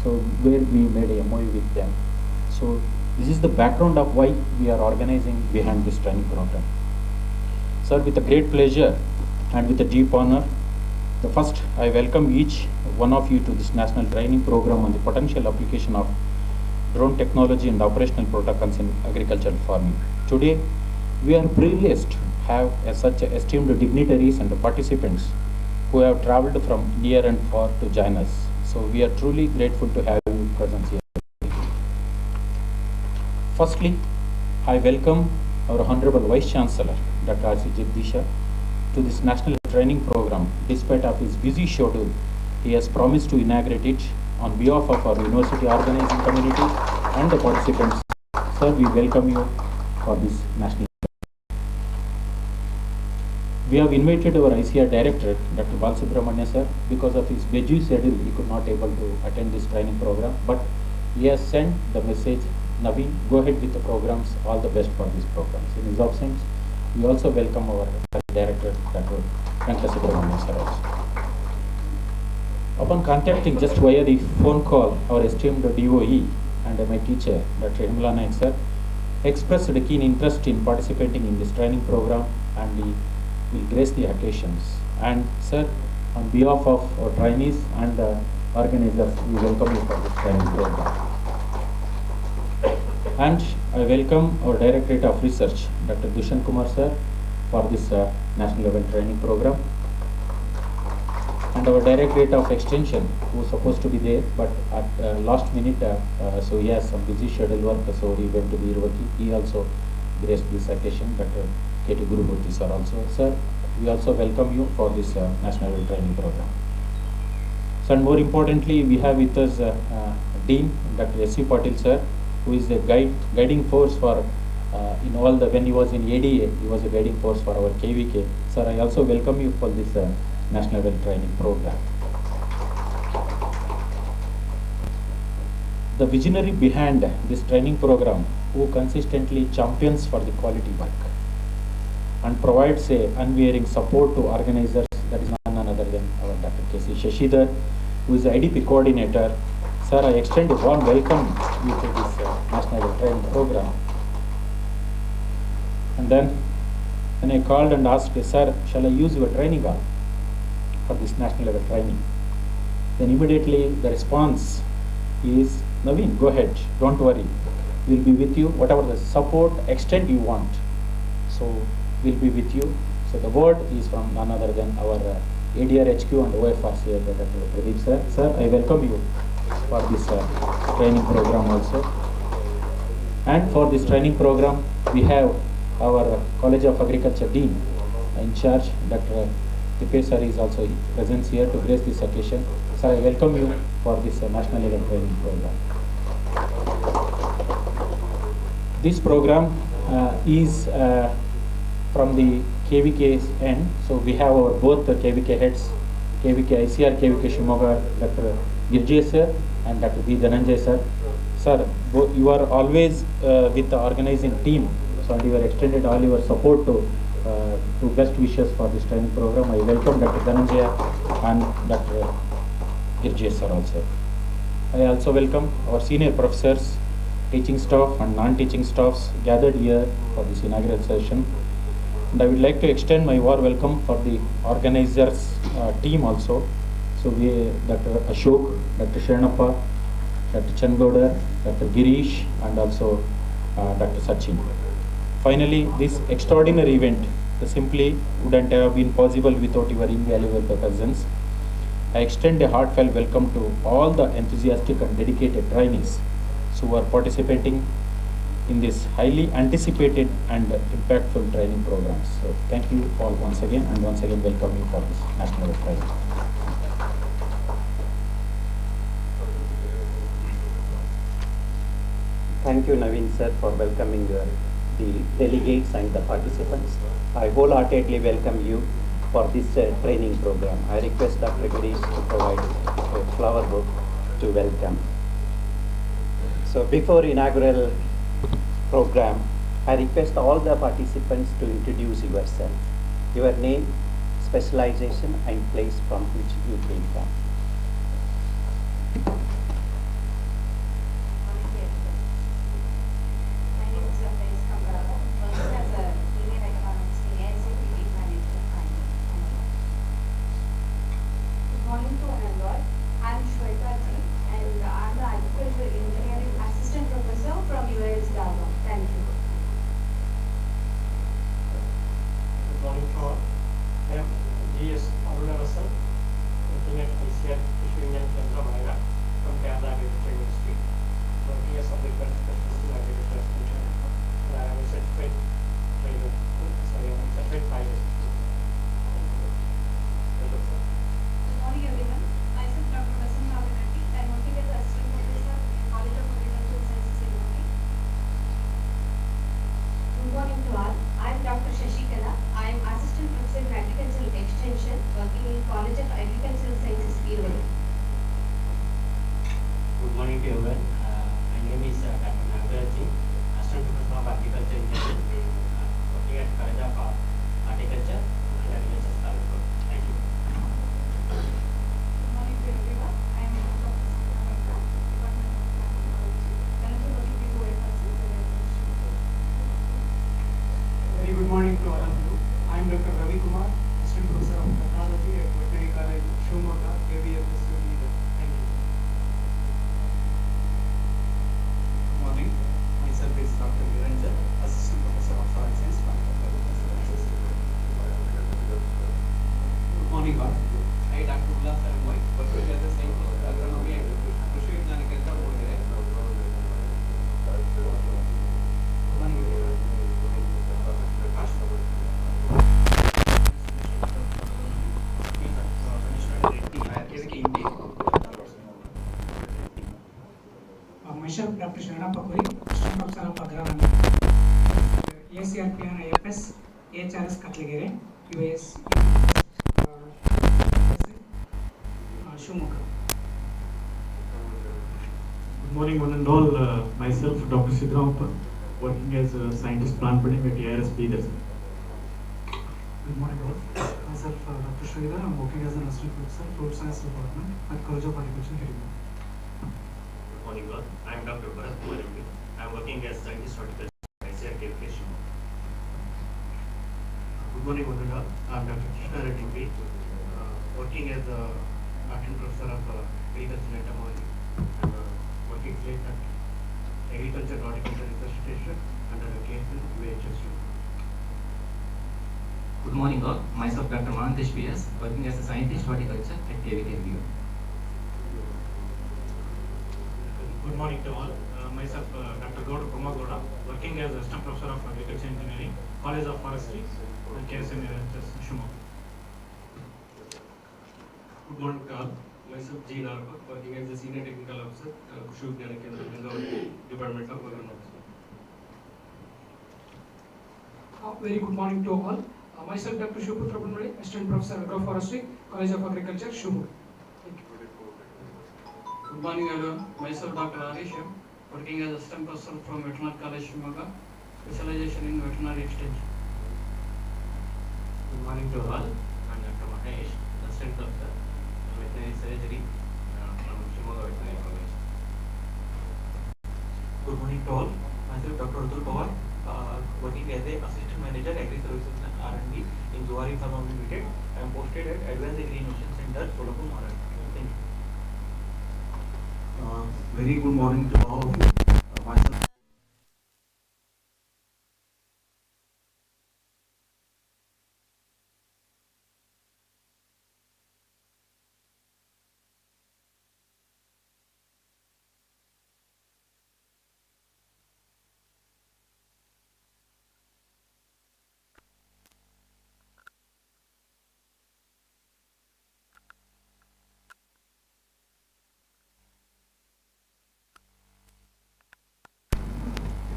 So where we made a MOU with them. So this is the background of why we are organizing behind this training program. Sir, with a great pleasure and with a deep honor, the first I welcome each one of you to this national training program on the potential application of drone technology and operational protocols in agricultural farming. Today, we are privileged to have such esteemed dignitaries and participants who have traveled from near and far to join us. So we are truly grateful to have you present here. Firstly, I welcome our Honorable Vice Chancellor, Dr. R.C. Jagdisha, to this national training program. Despite of his busy schedule, he has promised to inaugurate it on behalf of our university organizing community and the participants. Sir, we welcome you for this national. We have invited our ICR Director, Dr. Balsubramanya sir. Because of his busy schedule, he could not able to attend this training program, but he has sent the message, Naveen, go ahead with the programs, all the best for these programs. In his absence, we also welcome our Director, Dr. Subramanya sir also. Upon contacting just via the phone call, our esteemed DOE and my teacher, Dr. Himla Naik sir, expressed a keen interest in participating in this training program, and he will grace the occasions. And sir, on behalf of our trainees and the organizers, we welcome you for this training program. And I welcome our Directorate of Research, Dr. Dushan Kumar sir, for this national level training program. And our Directorate of Extension, who was supposed to be there, but at last minute, so he has some busy schedule work, so he went to the Irvaki. He also graced this occasion, Dr. K.T. Gurumurthy sir also. Sir, we also welcome you for this national level training program. So, and more importantly, we have with us Dean, Dr. S.C. Patil sir, who is the guiding force for in all the, when he was in ADA, he was a guiding force for our KVK. Sir, I also welcome you for this national level training program. The visionary behind this training program, who consistently champions for the quality work and provides a unwavering support to organizers, that is none other than our Dr. K.C. Shashidhar, who is the IDP coordinator. Sir, I extend a warm welcome you to this national level training program. And then when I called and asked, sir, shall I use your training hall for this national level training? Then immediately the response is, Naveen, go ahead, don't worry. We'll be with you, whatever the support extent you want. So we'll be with you. So the word is from none other than our ADR HQ and OFRC, Dr. Pradeep sir. Sir, I welcome you for this training program also. And for this training program, we have our College of Agriculture Dean in charge, Dr. Tipesh sir is also present here to grace this occasion. Sir, I welcome you for this national level training program. This program is from the KVK's end. So we have our both the KVK heads, KVK ICR, KVK Shimoga, Dr. Girjay sir and Dr. B. Dhananjay sir. Sir, you are always with the organizing team. So and you are extended all your support to best wishes for this training program. I welcome Dr. Dhananjay and Dr. Girjay sir also. I also welcome our senior professors, teaching staff and non-teaching staffs gathered here for this inaugural session. And I would like to extend my warm welcome for the organizers team also. So we, Dr. Ashok, Dr. Sharanappa, Dr. Changodar, Dr. Girish, and also Dr. Sachin. Finally, this extraordinary event simply wouldn't have been possible without your invaluable presence. I extend a heartfelt welcome to all the enthusiastic and dedicated trainees who are participating in this highly anticipated and impactful training programs. So thank you all once again, and once again welcome you for this national training. Thank you, Naveen sir, for welcoming the delegates and the participants. I wholeheartedly welcome you for this training program. I request Dr. Girish to provide a flower book to welcome. So before inaugural program, I request all the participants to introduce yourself, your name, specialization and place from which you came from. morning to everyone. My name is Dr. Nagaraji, Assistant Professor of Agriculture Engineering, working at College of Horticulture and Agriculture College. Thank you. Good morning to everyone. I am Dr. Department of Technology, currently working in OFS. Very good morning to all of you. I am Dr. Ravi Kumar, Assistant Professor of Technology at Veterinary College, Shivamogga, KVFS leader. Thank you. Good morning. Myself is Dr. Niranjan, Assistant Professor of Soil Science, Good morning, all. I, Dr. Ullas Moy, working as a scientist, agronomy and Krishi Vijnana Kendra, Mudire. Good morning, everyone. Myself, Dr. Sharana Pakuri, Assistant Professor of Agronomy, ACRP and IFS, HRS Katlagere, US, Shivamogga. Good morning, one and all. Myself, Dr. Sidramappa, working as a scientist plant breeding at ARS Leaders. Good morning, all. Myself, Dr. Sridhar, I am working as an assistant professor, Fruit Science Department at College of Horticulture, Hirima. Good morning, all. I am Dr. Bharat Kumar MP. I am working as scientist horticulture at ICRK. Good morning, one and all. I am Dr. Krishna Reddy MP, working as a assistant professor of agriculture and entomology, and working late at agriculture and horticulture research station under the KSNUAHS. Good morning all. Myself Dr. Mahantesh PS, working as a scientist horticulture at KVKVU. Good morning to all. Myself, Dr. Gowda Pramagoda, working as Assistant Professor of Agriculture Engineering, College of Forestry, and KSNUAHS, Shivamogga. Good morning to all. Myself, G. Narpa, working as a Senior Technical Officer, Krishi Vijnana Kendra, Gangavati, Department of Agronomy. Very good morning to all. Myself, Dr. Shivaputra Punmade, Assistant Professor Agroforestry, College of Agriculture, Shivamogga. Thank you. Good morning, everyone. Myself, Dr. Harish, working as Assistant Professor from Veterinary College, Shivamogga, specialization in veterinary extension. Good morning to all. I am Dr. Mahesh, Assistant Professor, Veterinary Surgery from Shivamogga Veterinary College. Good morning to all. Myself, Dr. Atul Pawar, working as a Assistant Manager, Agri Services and R&D in Zuari Pharma Limited. I am posted at Advanced Agri Innovation Center, Solapur, Maharashtra. Thank you. Very good morning to all of you. Myself.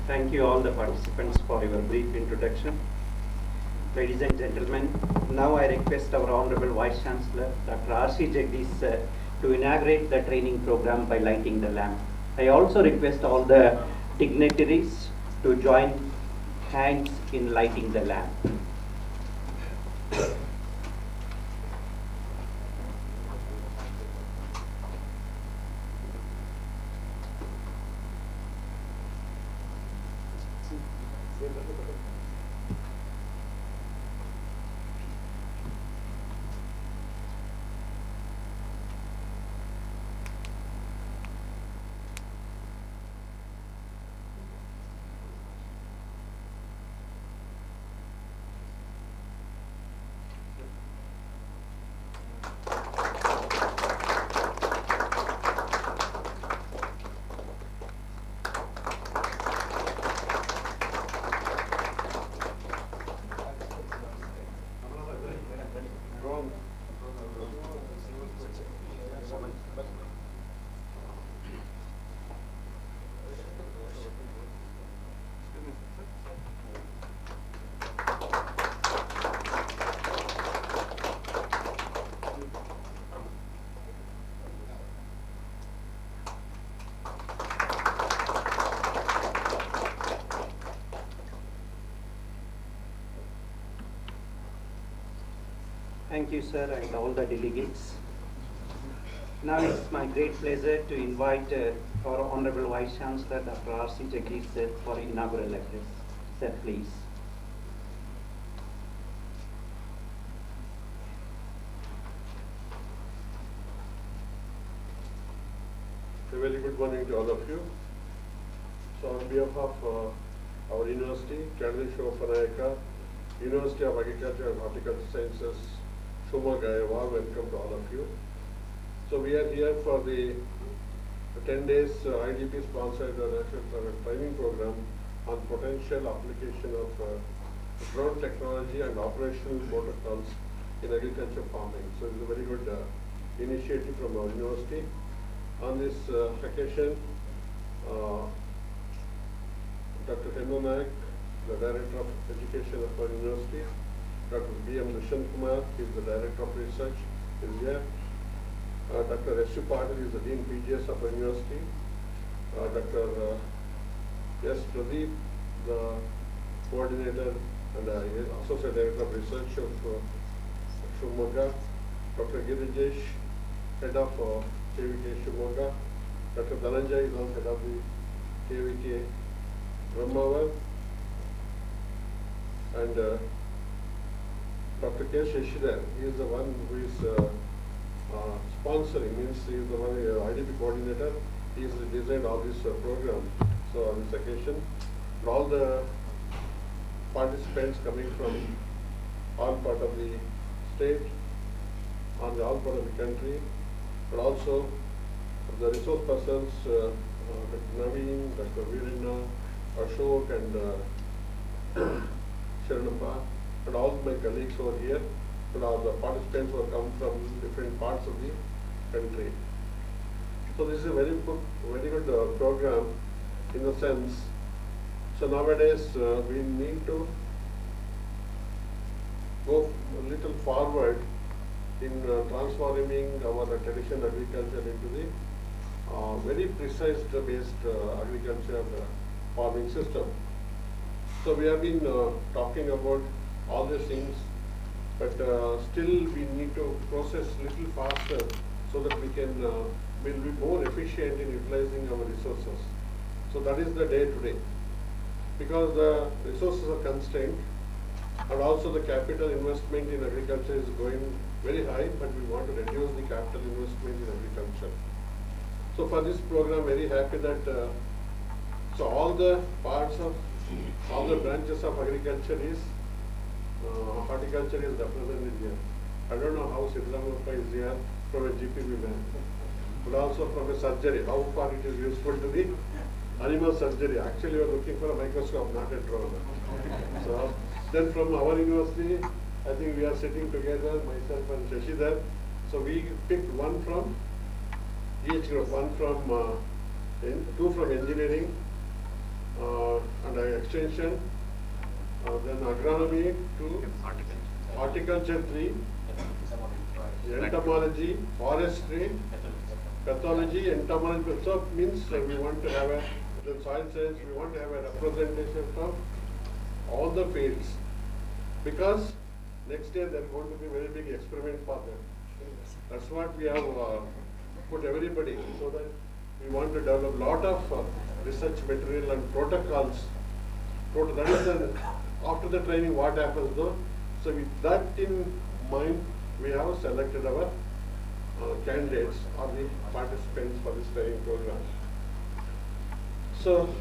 Thank you all the participants for your brief introduction. Ladies and gentlemen, now I request our Honorable Vice Chancellor, Dr. R.C. Jagdish sir, to inaugurate the training program by lighting the lamp. I also request all the dignitaries to join hands in lighting the lamp. Thank you, sir, and all the delegates. Now it's my great pleasure to invite our Honorable Vice Chancellor, Dr. R.C. Jagdish sir, for inaugural address. Sir, please. A very good morning to all of you. So on behalf of our university, Candidate Shopanaika, University of Agriculture and Horticulture Sciences, Shumaga, a warm welcome to all of you. So we are here for the 10 days IDP sponsored national training program on potential application of drone technology and operational protocols in agriculture farming. So it's a very good initiative from our university. On this occasion, Dr. Henna Naik, the Director of Education of our university, Dr. B.M. Dushan Kumar, he is the Director of Research, is here. Dr. S. U. Patil is the Dean PGS of our university. Dr. S. Pradeep, the Coordinator and Associate Director of Research of Shumaga. Dr. Girijesh, Head of KVK Shumaga. Dr. Dhananjay is also Head of the KVK Brahmavar. And Dr. K. Sheshidhar, he is the one who is sponsoring, means he is the one IDP coordinator. He has designed all this program. So on this occasion, and all the participants coming from all part of the state, on the all part of the country, but also the resource persons, Dr. Naveen, Dr. Veerinna, Ashok and Sharanappa, and all my colleagues over here, and all the participants who have come from different parts of the country. So this is a very good program in the sense, so nowadays we need to go a little forward in transforming our traditional agriculture into the very precise based agriculture farming system. So we have been talking about all these things, but still we need to process little faster so that we can will be more efficient in utilizing our resources. So that is the day today, because the resources are constrained and also the capital investment in agriculture is going very high, but we want to reduce the capital investment in agriculture. So for this program, very happy that so all the parts of all the branches of agriculture is horticulture is represented here. I don't know how Sidramappa is here from a GPB man, but also from a surgery, how far it is useful to the animal surgery. Actually, we are looking for a microscope, not a drone. So then from our university, I think we are sitting together, myself and Shashidhar. So we picked one from each group, one from two from engineering and extension, then agronomy 2, horticulture 3, entomology, forestry, pathology, entomology. So means we want to have a, the soil science, we want to have a representation from all the fields, because next year there is going to be very big experiment for them. That's what we have put everybody, so that we want to develop a lot of research material and protocols. That is after the training what happens though. So with that in mind, we have selected our candidates or the participants for this training program. So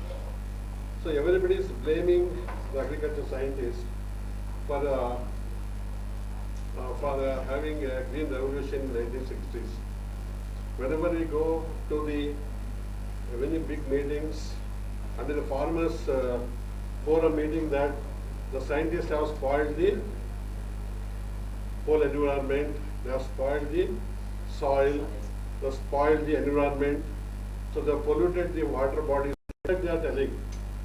everybody is blaming the agriculture scientists for having a green revolution in the 1960s. Whenever we go to the many big meetings, under the farmers forum meeting, that the scientists have spoiled the whole environment, they have spoiled the soil, they have spoiled the environment, so they have polluted the water bodies, that they are telling.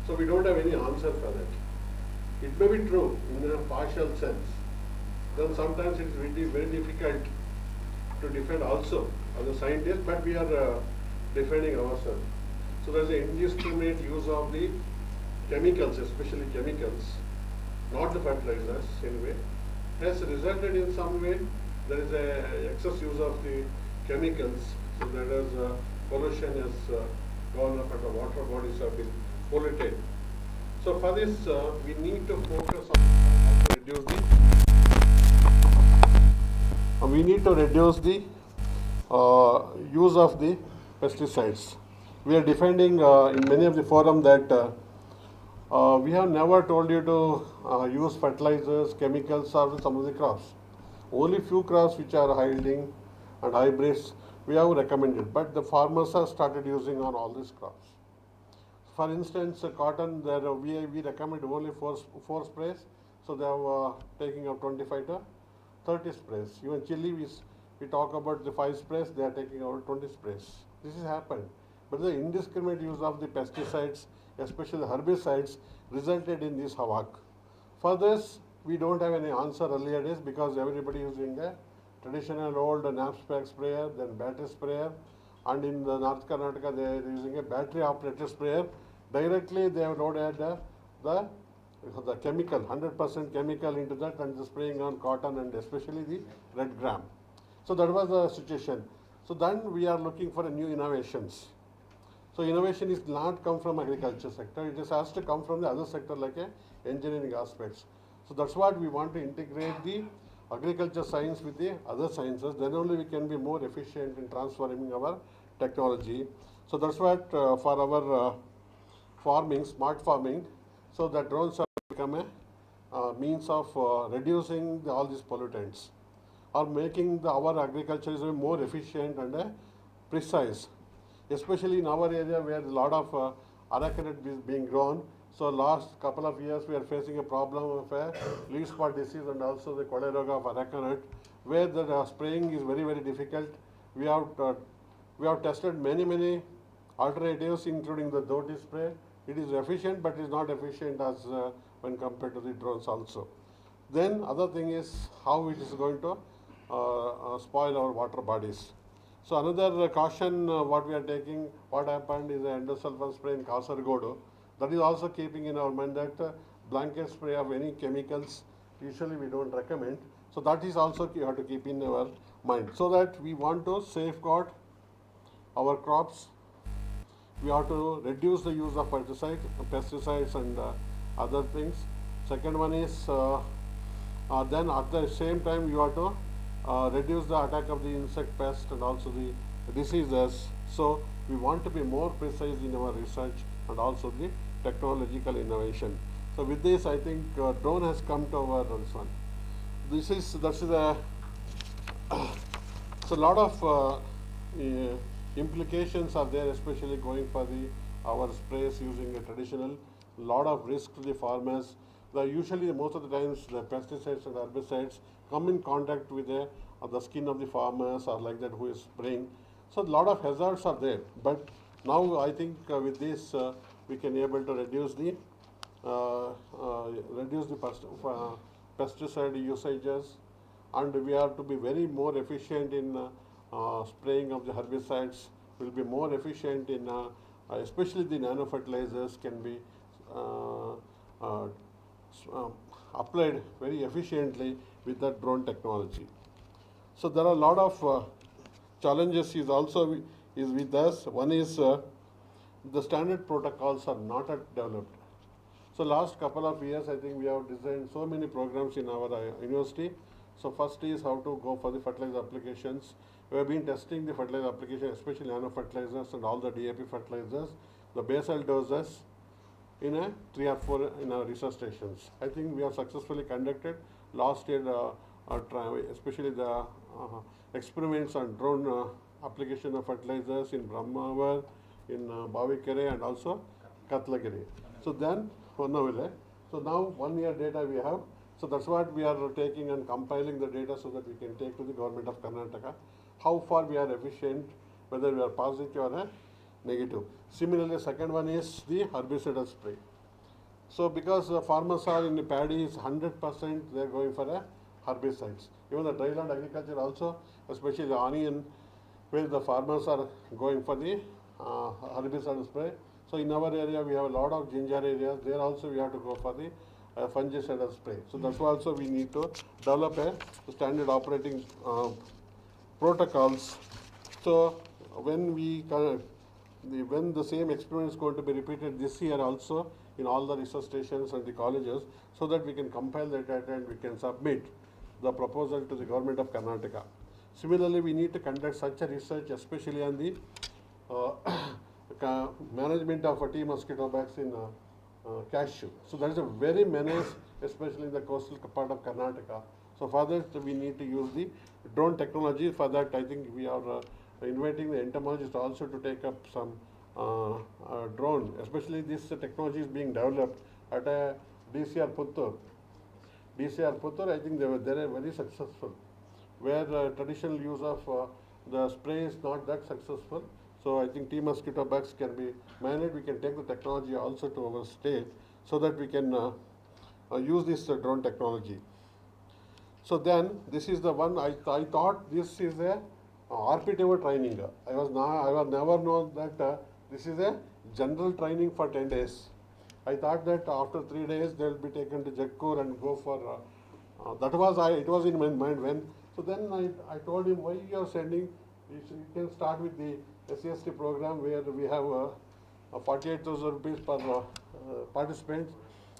So we don't have any answer for that. It may be true in a partial sense. Then sometimes it's really very difficult to defend also as a scientist, but we are defending ourselves. So there's an indiscriminate use of the chemicals, especially chemicals, not the fertilizers anyway, has resulted in some way there is a excess use of the chemicals, so that is pollution has gone up and the water bodies have been polluted. So for this, we need to focus on how to reduce the use of the pesticides. We are defending in many of the forum that we have never told you to use fertilizers, chemicals or some of the crops. Only few crops which are high yielding and hybrids we have recommended, but the farmers have started using on all these crops. For instance, cotton, there we recommend only four sprays, so they are taking up 25 to 30 sprays. Even chili, we talk about the 5 sprays, they are taking out 20 sprays. This has happened. But the indiscriminate use of the pesticides, especially the herbicides, resulted in this havoc. For this, we don't have any answer earlier days because everybody using a traditional old knapsack sprayer, then battery sprayer, and in the North Karnataka they are using a battery operated sprayer. Directly they have loaded the chemical, 100% chemical into that and the spraying on cotton and especially the red gram. So that was the situation. So then we are looking for a new innovations. So innovation is not come from agriculture sector, it has to come from the other sector like engineering aspects. So that's what we want to integrate the agriculture science with the other sciences, then only we can be more efficient in transforming our technology. So that's what for our farming, smart farming, so that drones have become a means of reducing all these pollutants or making our agriculture is more efficient and precise. Especially in our area where a lot of arecanut is being grown. So last couple of years we are facing a problem of leaf spot disease and also the cholera of arecanut, where the spraying is very difficult. We have tested many alternatives, including the doti spray. It is efficient, but it is not efficient as when compared to the drones also. Then other thing is how it is going to spoil our water bodies. So another caution what we are taking, what happened is the endosulfan spray in Kasargodu. That is also keeping in our mind that blanket spray of any chemicals usually we don't recommend. So that is also you have to keep in our mind. So that we want to safeguard our crops. We have to reduce the use of pesticides and other things. Second one is then at the same time you have to reduce the attack of the insect pest and also the diseases. So we want to be more precise in our research and also the technological innovation. So with this, I think drone has come to our this one. That's a so a lot of implications are there, especially going for our sprays using a traditional. Lot of risk to the farmers. Usually most of the times the pesticides and herbicides come in contact with the skin of the farmers or like that who is spraying. So a lot of hazards are there. But now I think with this we can able to reduce the pesticide usages, and we have to be very more efficient in spraying of the herbicides. Will be more efficient in especially the nano fertilizers can be applied very efficiently with that drone technology. So there are a lot of challenges is also is with us. One is the standard protocols are not developed. So last couple of years, I think we have designed so many programs in our university. So first is how to go for the fertilizer applications. We have been testing the fertilizer application, especially nano fertilizers and all the DAP fertilizers, the basal doses in 3 or 4 in our research stations. I think we have successfully conducted last year, especially the experiments on drone application of fertilizers in Brahmavar, in Bavikere and also Katlagiri. So then, so now 1 year data we have. So that's what we are taking and compiling the data so that we can take to the government of Karnataka. How far we are efficient, whether we are positive or negative. Similarly, second one is the herbicidal spray. So because the farmers are in the paddy is 100%, they are going for herbicides. Even the dryland agriculture also, especially the onion, where the farmers are going for the herbicide spray. So in our area we have a lot of ginger areas. There also we have to go for the fungicide or spray. So that's why also we need to develop a standard operating protocols. So when when the same experiment is going to be repeated this year also in all the research stations and the colleges, so that we can compile the data and we can submit the proposal to the government of Karnataka. Similarly, we need to conduct such a research, especially on the management of tea mosquito bites in cashew. So that is a very menace, especially in the coastal part of Karnataka. So for that, we need to use the drone technology. For that, I think we are inviting the entomologists also to take up some drone. Especially this technology is being developed at a DCR Puttur. DCR Puttur, I think they are very successful. Where traditional use of the spray is not that successful. So I think tea mosquito bites can be managed. We can take the technology also to our state so that we can use this drone technology. So then this is the one I thought this is a RPTO training. I was never known that this is a general training for 10 days. I thought that after 3 days they will be taken to Jagkur and go for it was in my mind when. So then I told him, why you are sending, you can start with the SCST program where we have 48,000 rupees per participants,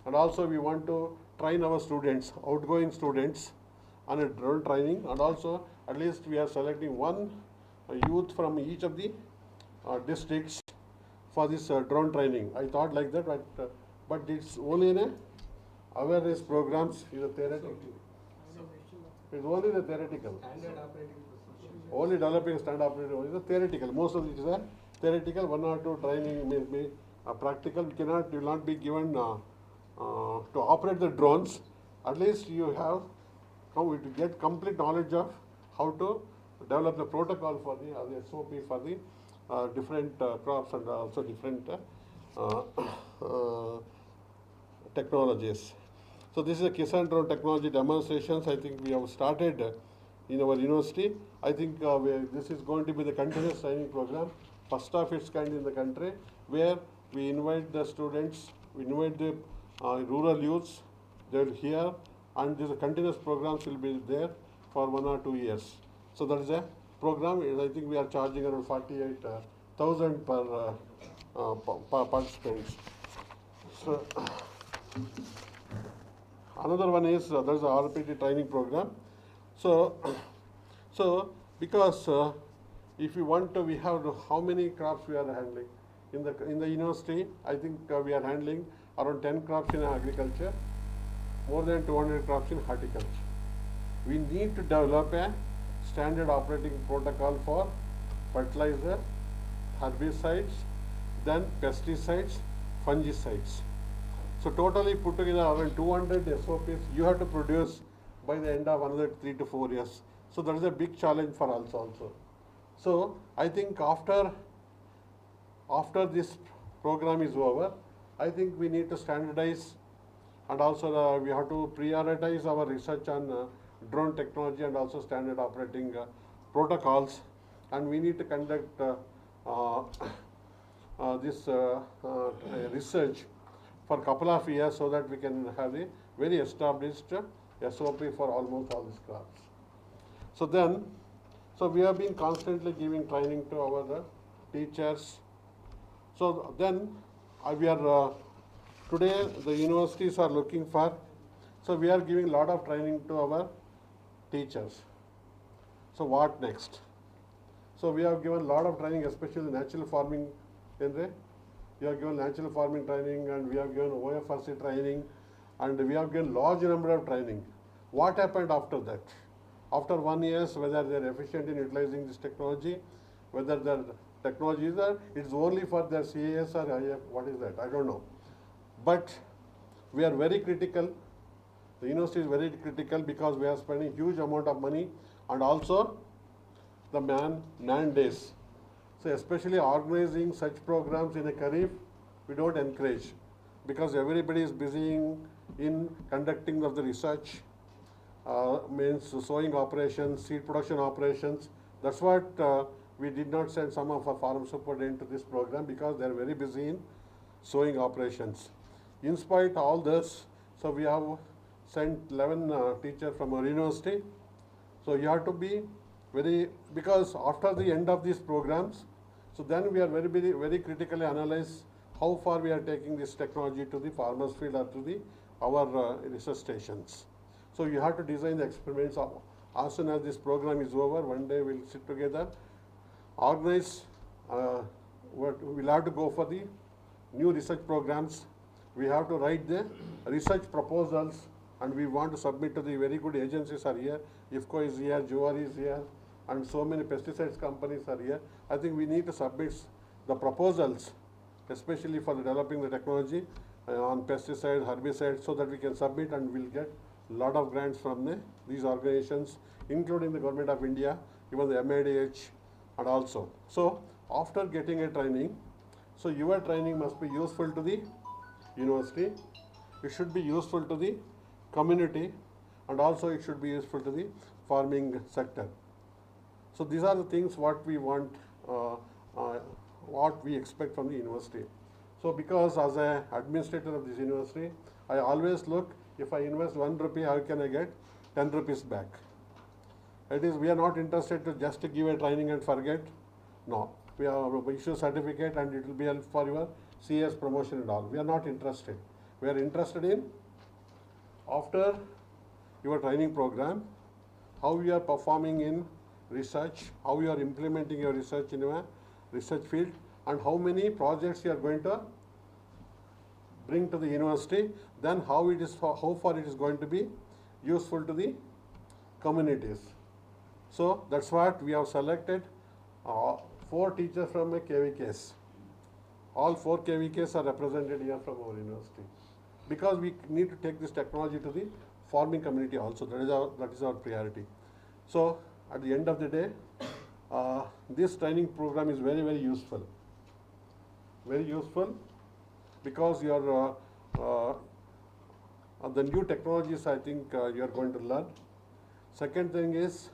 and also we want to train our students, outgoing students, on a drone training, and also at least we are selecting one youth from each of the districts for this drone training. I thought like that, but it's only in a awareness programs, is a theoretical. It's only the theoretical. Standard operating procedure. Only developing standard operating is a theoretical. Most of it is a theoretical. 1 or 2 training may be practical. Will not be given to operate the drones. At least you have to get complete knowledge of how to develop the protocol for the SOP for the different crops and also different technologies. So this is a Kisan drone technology demonstrations. I think we have started in our university. I think this is going to be the continuous training program, first of its kind in the country, where we invite the students, we invite the rural youths, they will hear, and these continuous programs will be there for 1 or 2 years. So that is a program. I think we are charging around 48,000 per participants. So another one is there is a RPT training program. So because if you want to, we have how many crops we are handling in the university. I think we are handling around 10 crops in agriculture, more than 200 crops in horticulture. We need to develop a standard operating protocol for fertilizer, herbicides, then pesticides, fungicides. So totally put together around 200 SOPs you have to produce by the end of another 3 to 4 years. So that is a big challenge for us also. So I think after this program is over, I think we need to standardize, and also we have to prioritize our research on drone technology and also standard operating protocols, and we need to conduct this research for a couple of years so that we can have a very established SOP for almost all these crops. So we have been constantly giving training to our teachers. So then we are today the universities are looking for, so we are giving a lot of training to our teachers. So what next? So we have given a lot of training, especially natural farming. We have given natural farming training, and we have given OFRC training, and we have given large number of training. What happened after that? After 1 year, whether they are efficient in utilizing this technology, whether the technology is there, it's only for their CAS or IF, what is that? I don't know. But we are very critical. The university is very critical because we are spending huge amount of money, and also the man days. So especially organizing such programs in a Kharif, we don't encourage, because everybody is busy in conducting of the research, means sowing operations, seed production operations. That's what we did not send some of our farm superintendents to this program, because they are very busy in sowing operations. In spite of all this, So we have sent 11 teachers from our university. So you have to be very, because after the end of these programs, so then we are very critically analyze how far we are taking this technology to the farmers field or to the our research stations. So you have to design the experiments as soon as this program is over. One day we'll sit together, organize, we'll have to go for the new research programs. We have to write the research proposals, and we want to submit to the very good agencies are here. IFCO is here, JOAR is here, and so many pesticides companies are here. I think we need to submit the proposals, especially for developing the technology on pesticides, herbicides, so that we can submit and we'll get a lot of grants from these organizations, including the Government of India, even the MIDH, and also. So after getting a training, so your training must be useful to the university, it should be useful to the community, and also it should be useful to the farming sector. So these are the things what we want, what we expect from the university. So because as an administrator of this university, I always look, if I invest 1 rupee, how can I get 10 rupees back? It is, we are not interested to just to give a training and forget. No, we are issue certificate and it will be help for your CS promotion and all. We are not interested. We are interested in, after your training program, how you are performing in research, how you are implementing your research in a research field, and how many projects you are going to bring to the university, then how far it is going to be useful to the communities. So that's what we have selected 4 teachers from a KVKs. All 4 KVKs are represented here from our university, because we need to take this technology to the farming community also. That is our priority. So at the end of the day, this training program is very useful. Very useful, because you are the new technologies, I think you are going to learn. Second thing is,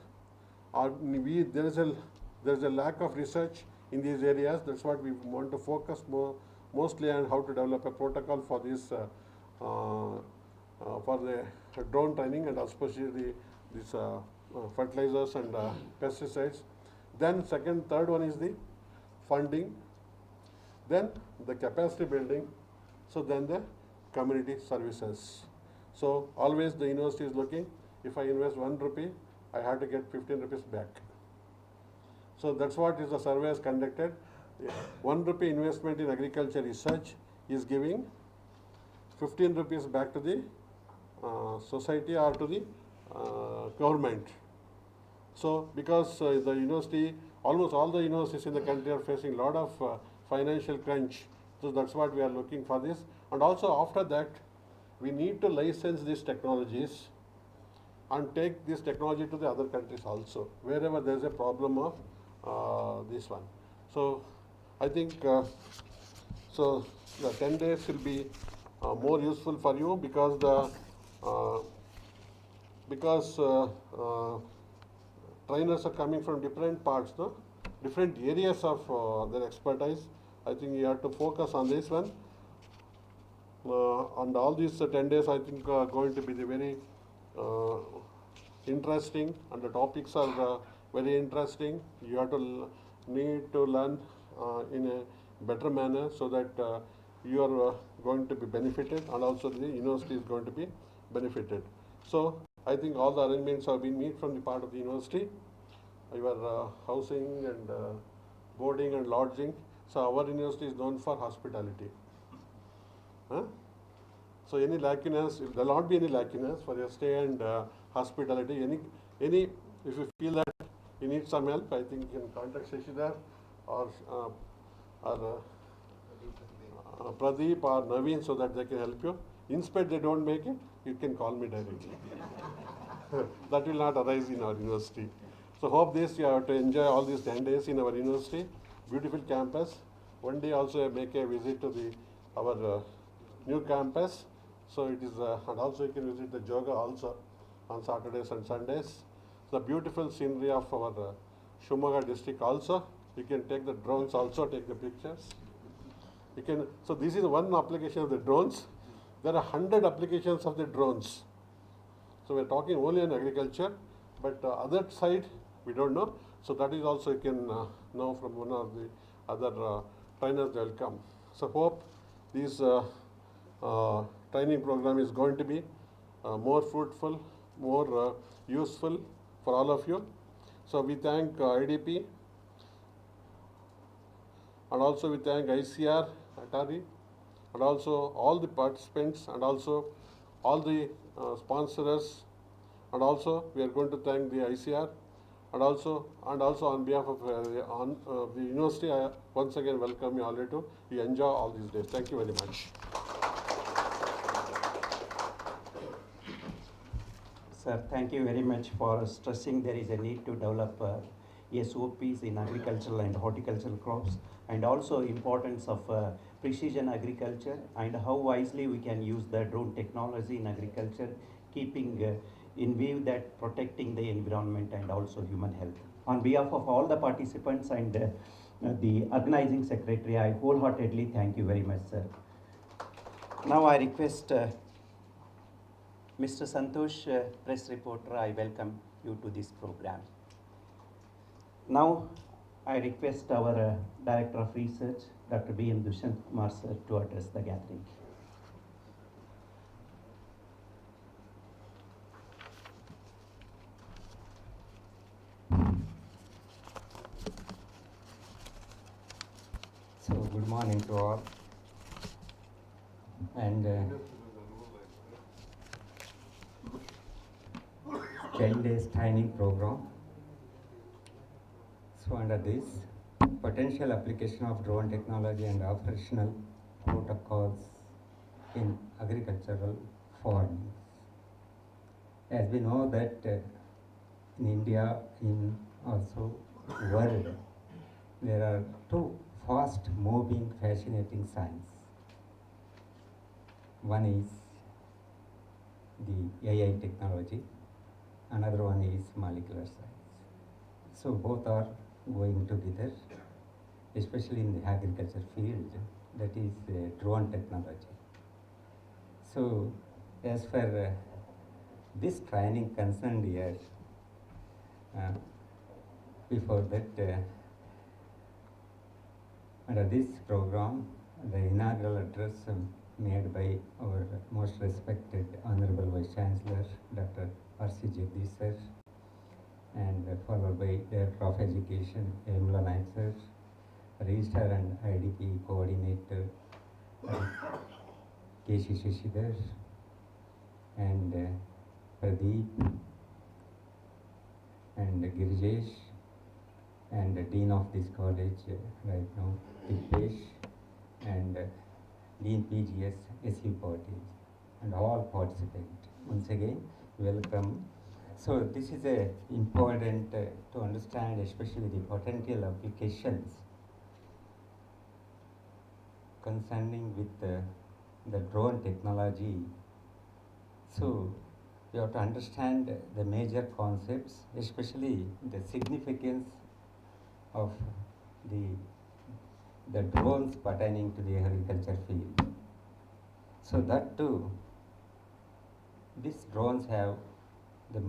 there is a lack of research in these areas. That's what we want to focus mostly on, how to develop a protocol for this for the drone training, and especially these fertilizers and pesticides. Then third one is the funding, then the capacity building, so then the community services. So always the university is looking, if I invest 1 rupee, I have to get 15 rupees back. So that's what is the survey is conducted. 1 rupee investment in agriculture research is giving 15 rupees back to the society or to the government. So because the university, almost all the universities in the country are facing a lot of financial crunch, so that's what we are looking for this. And also after that, we need to license these technologies and take this technology to the other countries also, wherever there is a problem of this one. So I think so the 10 days will be more useful for you, because trainers are coming from different parts, no? Different areas of their expertise. I think you have to focus on this one. And all these 10 days, I think, are going to be the very interesting, and the topics are very interesting. You have to need to learn in a better manner, so that you are going to be benefited, and also the university is going to be benefited. So I think all the arrangements have been made from the part of the university. Your housing and boarding and lodging. So our university is known for hospitality. So any lacunas, there will not be any lacunas for your stay and hospitality. Any, if you feel that you need some help, I think you can contact Shashidhar or Pradeep or Naveen, so that they can help you. In spite they don't make it, you can call me directly. That will not arise in our university. So hope this you have to enjoy all these 10 days in our university. Beautiful campus. One day also make a visit to our new campus. So it is, and also you can visit the yoga also on Saturdays and Sundays. The beautiful scenery of our Shimoga district also. You can take the drones also, take the pictures. You can. So this is one application of the drones. there are 100 applications of the drones. So we're talking only on agriculture, but other side we don't know. So that is also you can know from one of the other trainers that will come. So hope this training program is going to be more fruitful, more useful for all of you. So we thank IDP, and also we thank ICR, Atari, and also all the participants, and also all the sponsors, and also we are going to thank the ICR, and also on behalf of the university, I once again welcome you all to you enjoy all these days. Thank you very much. Sir, thank you very much for stressing there is a need to develop SOPs in agricultural and horticultural crops, and also importance of precision agriculture and how wisely we can use the drone technology in agriculture, keeping in view that protecting the environment and also human health. On behalf of all the participants and the organizing secretary, I wholeheartedly thank you very much, sir. Now I request Mr. Santosh, press reporter, I welcome you to this program. Now, I request our Director of Research, Dr. B.M. Dushant Kumar sir, to address the gathering. So, good morning to all. And child days training program. So under this, potential application of drone technology and operational protocols in agricultural farming. As we know that in India, in also world, there are two fast moving, fascinating science. One is the AI technology, another one is molecular science. So both are going together, especially in the agriculture field, that is drone technology. So as for this training concerned here, before that, under this program, the inaugural address made by our most respected Honorable Vice Chancellor, Dr. R.C. Jagdish sir, and followed by Director of Education, Emla Naik sir, Registrar and IDP Coordinator, K.C. Shishidhar, and Pradeep, and Girijesh, and the Dean of this college right now, Dipesh, and Dean PGS, SU Party, and all participants. Once again, welcome. So this is important to understand, especially the potential applications concerning with the drone technology. So you have to understand the major concepts, especially the significance of the drones pertaining to the agriculture field. So that too, these drones have the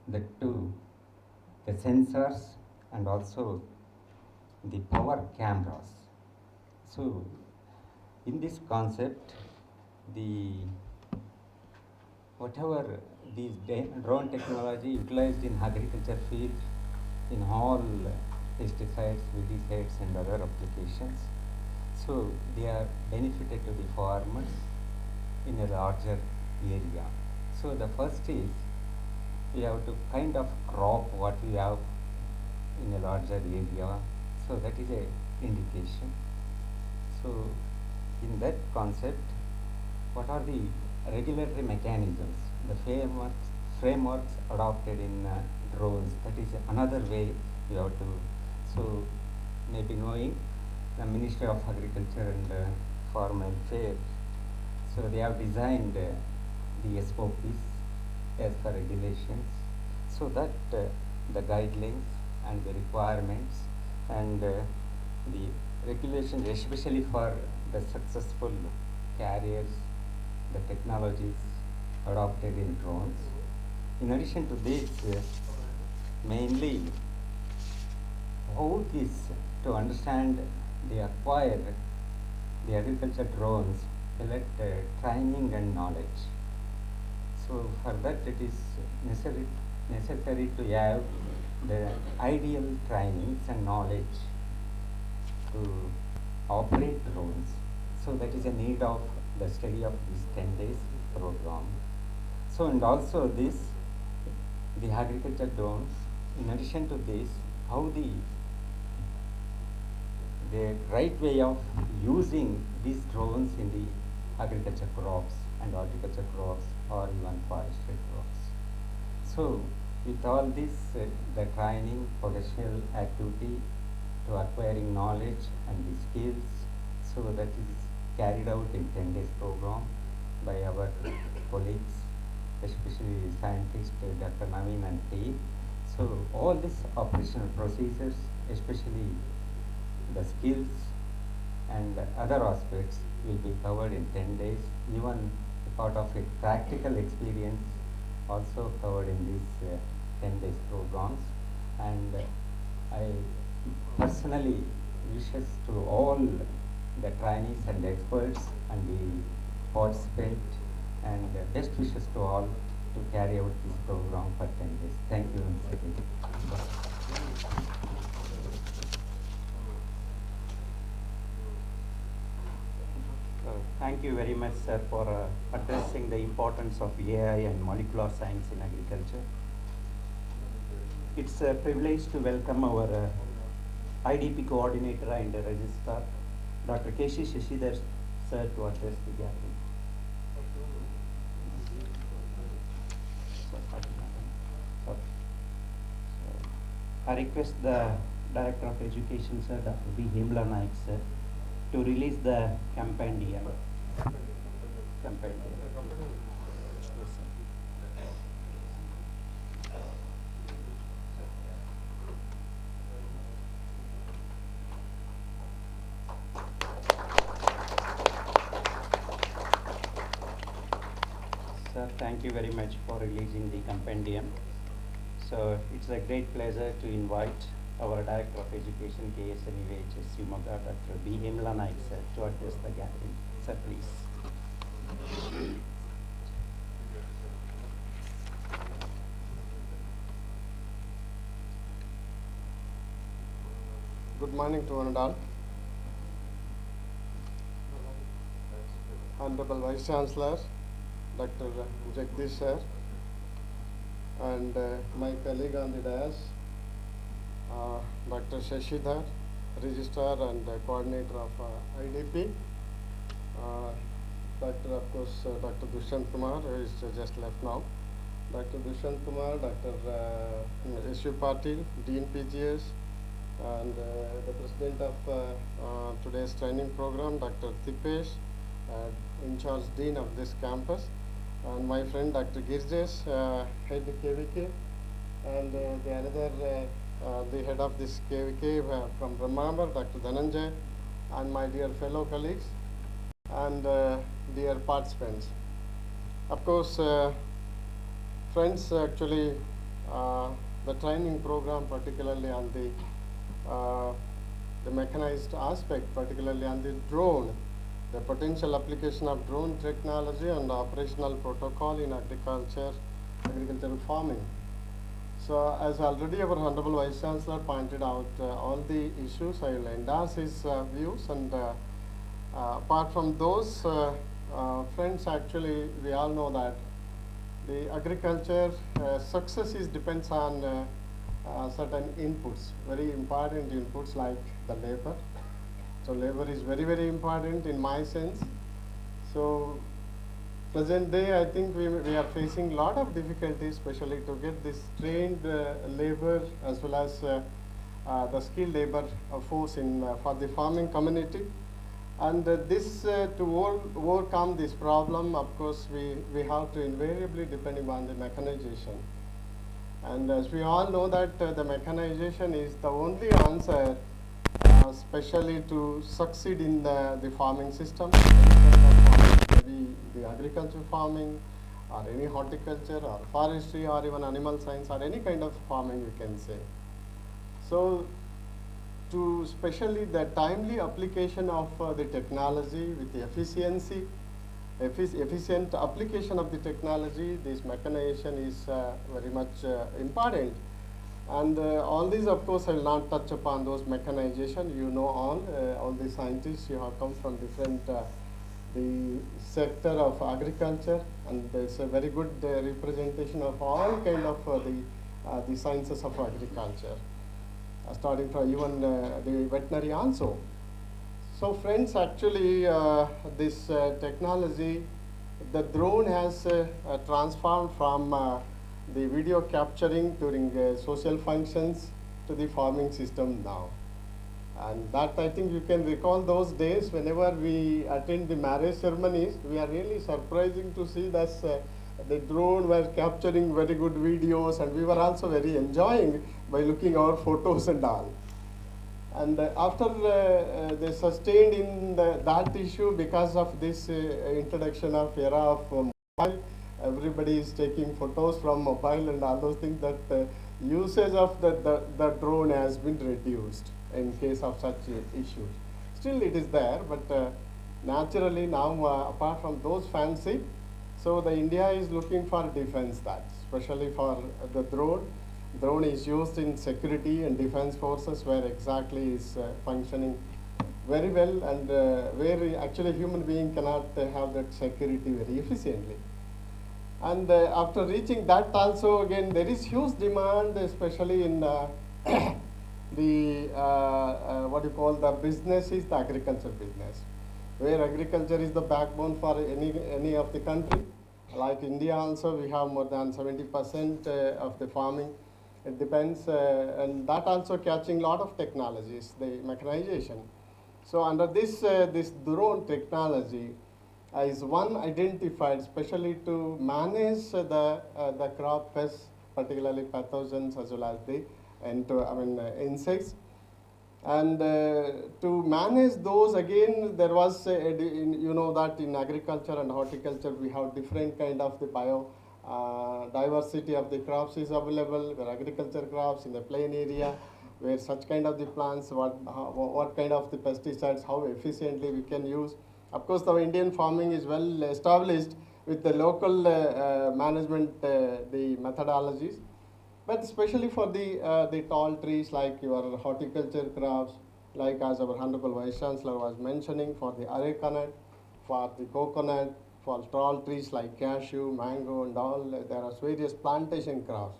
the sensors and also the power cameras. So in this concept, whatever these drone technology utilized in agriculture field, in all pesticides, weedicides and other applications, so they are benefited to the farmers in a larger area. So the first is, we have to kind of crop what we have in a larger area. So that is a indication. So in that concept, what are the regulatory mechanisms, the frameworks adopted in drones? That is another way we have to, so maybe knowing the Ministry of Agriculture and Farm Welfare, so they have designed the SOPs as per regulations, so that the guidelines and the requirements and the regulations, especially for the successful carriers, the technologies adopted in drones. In addition to this, mainly how this to understand the acquired the agriculture drones elect training and knowledge. So for that it is necessary to have the ideal trainings and knowledge to operate drones. So that is a need of the study of this 10 days program. So and also this, the agriculture drones, in addition to this, how the right way of using these drones in the agriculture crops and horticulture crops or even forestry crops. So with all this, the training, potential activity to acquiring knowledge and the skills, so that is carried out in 10 days program by our colleagues, especially scientist Dr. Naveen and team. So all these operational procedures, especially the skills and other aspects, will be covered in 10 days. Even part of it, practical experience also covered in these 10 days programs. And I personally wishes to all the trainees and experts and the participants, and best wishes to all to carry out this program for 10 days. Thank you once again. Thank you very much, sir, for addressing the importance of AI and molecular science in agriculture. It's a privilege to welcome our IDP coordinator and registrar, Dr. K.C. Shashidhar, sir, to address the gathering. I request the Director of Education, sir, Dr. B. Himla Naik, sir, to release the compendium. Sir, thank you very much for releasing the compendium. So it's a great pleasure to invite our Director of Education, KSNUAHS, Shivamoga, Dr. B. Himla Naik, sir, to address the gathering. Sir, please. Good morning to one and all. Honorable Vice Chancellor, Dr. Jagdish sir, and my colleague on the dais, Dr. Shashidhar, Registrar and Coordinator of IDP, Dr. of course, Dr. Dushant Kumar, who is just left now, Dr. Dushant Kumar, Dr. S.U. Patil, Dean PGS, and the President of today's training program, Dr. Tipesh, in charge Dean of this campus, and my friend Dr. Girjes, head KVK, and the another, the head of this KVK from Brahmambar, Dr. Dhananjay, and my dear fellow colleagues, and dear participants. Of course, friends, actually, the training program, particularly on the mechanized aspect, particularly on the drone, the potential application of drone technology and operational protocol in agricultural farming. So as already our Honorable Vice Chancellor pointed out all the issues, I will endorse his views, and apart from those, friends, actually we all know that the agriculture success depends on certain inputs, very important inputs like the labor. So labor is very, very important in my sense. So present day, I think we are facing a lot of difficulties, especially to get this trained labor as well as the skilled labor force in for the farming community. And this to overcome this problem, of course, we have to invariably depending on the mechanization. And as we all know that the mechanization is the only answer, especially to succeed in the farming system, maybe the agriculture farming, or any horticulture, or forestry, or even animal science, or any kind of farming we can say. So, to especially the timely application of the technology with the efficient application of the technology, this mechanization is very much important. And all these, of course, I will not touch upon those mechanization. You know all the scientists, you have come from different the sector of agriculture, and there's a very good representation of all kind of the sciences of agriculture, starting from even the veterinary also. So friends, actually this technology, the drone has transformed from the video capturing during social functions to the farming system now. And that, I think you can recall those days whenever we attend the marriage ceremonies, we are really surprising to see that the drone were capturing very good videos, and we were also very enjoying by looking our photos and all. And after they sustained in that issue, because of this introduction of era of mobile, everybody is taking photos from mobile and all those things, that usage of the drone has been reduced in case of such issues. Still it is there, but naturally now apart from those fancy, so the India is looking for defense, that especially for the drone. Drone is used in security and defense forces, where exactly is functioning very well, and where actually human being cannot have that security very efficiently. And after reaching that also, again there is huge demand, especially in the what you call the business is the agriculture business, where agriculture is the backbone for any of the country. Like India also, we have more than 70% of the farming. It depends, and that also catching lot of technologies, the mechanization. So under this this drone technology is one identified, especially to manage the crop pests, particularly pathogens as well as the insects. And to manage those, again there was you know that in agriculture and horticulture we have different kind of the diversity of the crops is available, where agriculture crops in the plain area, where such kind of the plants, what kind of the pesticides, how efficiently we can use. Of course, the Indian farming is well established with the local management, the methodologies, but especially for the tall trees like your horticulture crops, like as our Honorable Vice Chancellor was mentioning, for the areca nut, for the coconut, for tall trees like cashew, mango, and all, there are various plantation crops.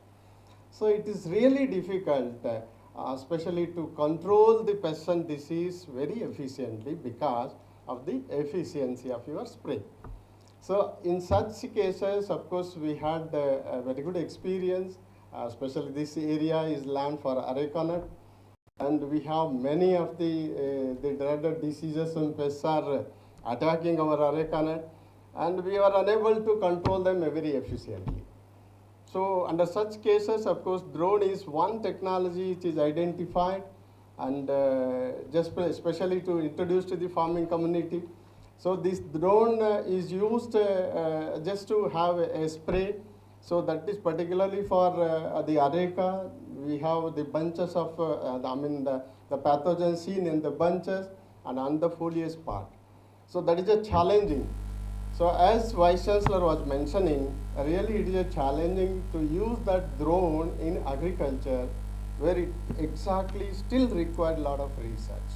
So it is really difficult, especially to control the pest and disease very efficiently because of the efficiency of your spray. So in such cases, of course, we had a very good experience, especially this area is land for areca nut, and we have many of the dreaded diseases and pests are attacking our areca nut, and we are unable to control them very efficiently. So under such cases, of course, drone is one technology which is identified, and just especially to introduce to the farming community. So this drone is used just to have a spray. So that is particularly for the areca. We have the bunches of, the pathogens seen in the bunches and on the foliage part. So that is a challenging. So as Vice Chancellor was mentioning, really it is a challenging to use that drone in agriculture, where it exactly still required a lot of research.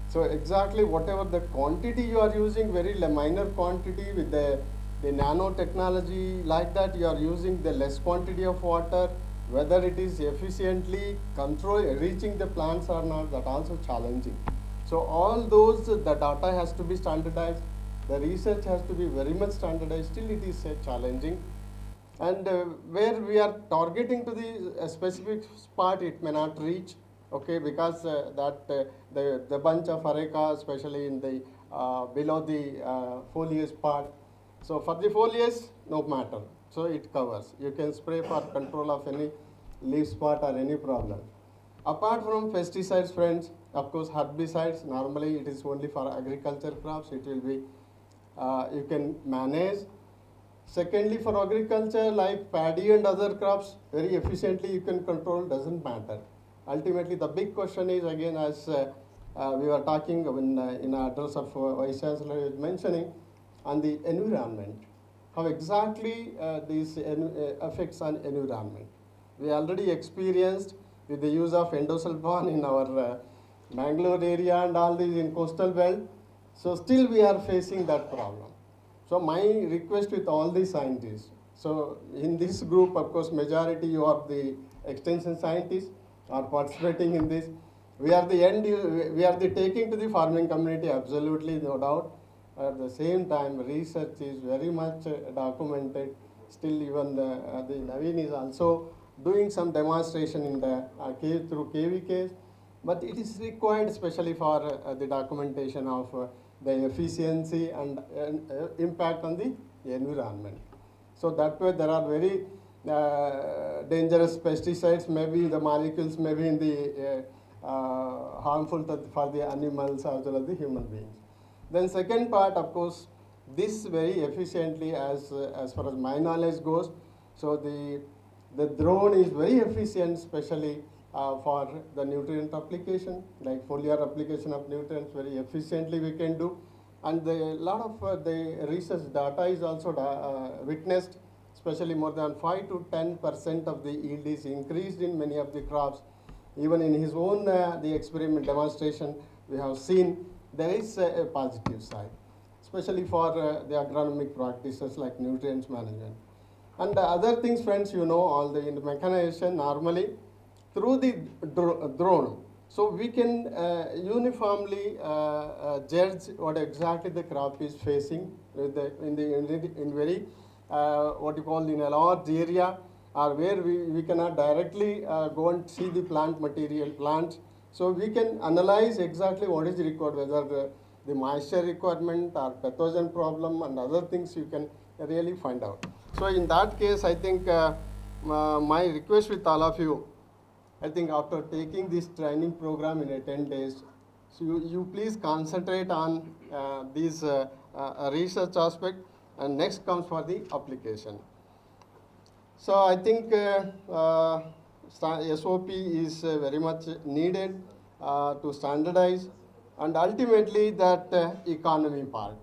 So exactly whatever the quantity you are using, very minor quantity with the nanotechnology, like that you are using the less quantity of water, whether it is efficiently reaching the plants or not, that also challenging. So all those, the data has to be standardized, the research has to be very much standardized, still it is challenging. And where we are targeting to the specific spot, it may not reach, okay, because the bunch of areca, especially in the below the foliage part. So for the foliage, no matter. So it covers. You can spray for control of any leaf spot or any problem. Apart from pesticides, friends, Of course, herbicides, normally it is only for agriculture crops. It will be, you can manage. Secondly, for agriculture, like paddy and other crops, very efficiently you can control, doesn't matter. Ultimately, the big question is, again, as we were talking when, in our address of Vice Chancellor is mentioning, on the environment, how exactly these affects on environment. We already experienced with the use of endosulfan in our Bangalore area and all these in coastal belt. So still we are facing that problem. So my request with all the scientists, so in this group, of course, majority of the extension scientists are participating in this. We are the taking to the farming community, absolutely no doubt. At the same time, research is very much documented. Still, even the Naveen is also doing some demonstration in the through KVKs, but it is required especially for the documentation of the efficiency and impact on the environment. So that way there are very dangerous pesticides, maybe the molecules may be in the harmful for the animals as well as the human beings. Then second part, of course, this very efficiently as far as my knowledge goes. So the drone is very efficient, especially for the nutrient application, like foliar application of nutrients, very efficiently we can do. And a lot of the research data is also witnessed, especially more than 5 to 10% of the yield is increased in many of the crops. Even in his own the experiment demonstration, we have seen there is a positive side, especially for the agronomic practices like nutrients management. And other things, friends, you know, all the mechanization normally through the drone. So we can uniformly judge what exactly the crop is facing in very what you call in a large area, or where we cannot directly go and see the plant material plants. So we can analyze exactly what is required, whether the moisture requirement or pathogen problem and other things you can really find out. So in that case, I think my request with all of you, I think after taking this training program in 10 days, so you please concentrate on this research aspect, and next comes for the application. So I think SOP is very much needed to standardize, and ultimately that economy part.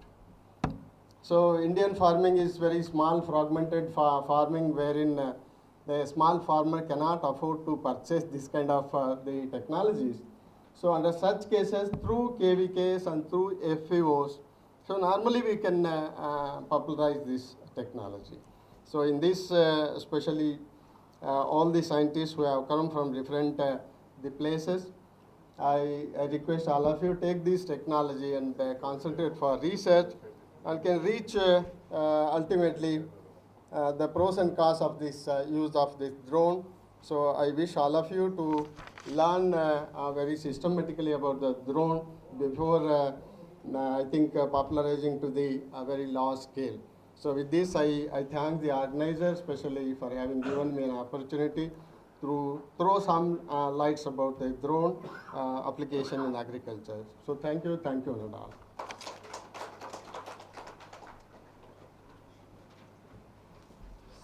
So Indian farming is very small, fragmented farming, wherein the small farmer cannot afford to purchase this kind of the technologies. So under such cases, through KVKs and through FPOs, so normally we can popularize this technology. So in this, especially all the scientists who have come from different the places, I request all of you take this technology and concentrate for research, and can reach ultimately the pros and cons of this use of this drone. So I wish all of you to learn very systematically about the drone before I think popularizing to the very large scale. So with this, I thank the organizers, especially for having given me an opportunity to throw some lights about the drone application in agriculture. So thank you, Nadal.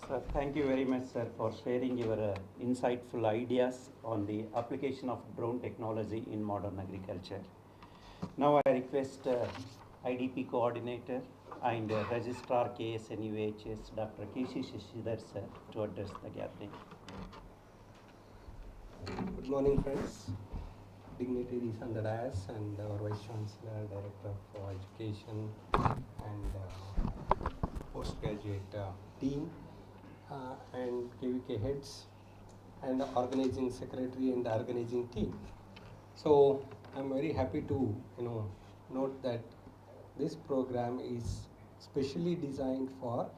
Sir, thank you very much, sir, for sharing your insightful ideas on the application of drone technology in modern agriculture. Now I request IDP coordinator and registrar KSNUAHS, Dr. K.C. Shishidhar, sir, to address the gathering. Good morning, friends, dignitaries on the dais, and our Vice Chancellor, Director of Education, and postgraduate team, and KVK heads, and the organizing secretary and the organizing team. So I'm very happy to note that this program is specially designed for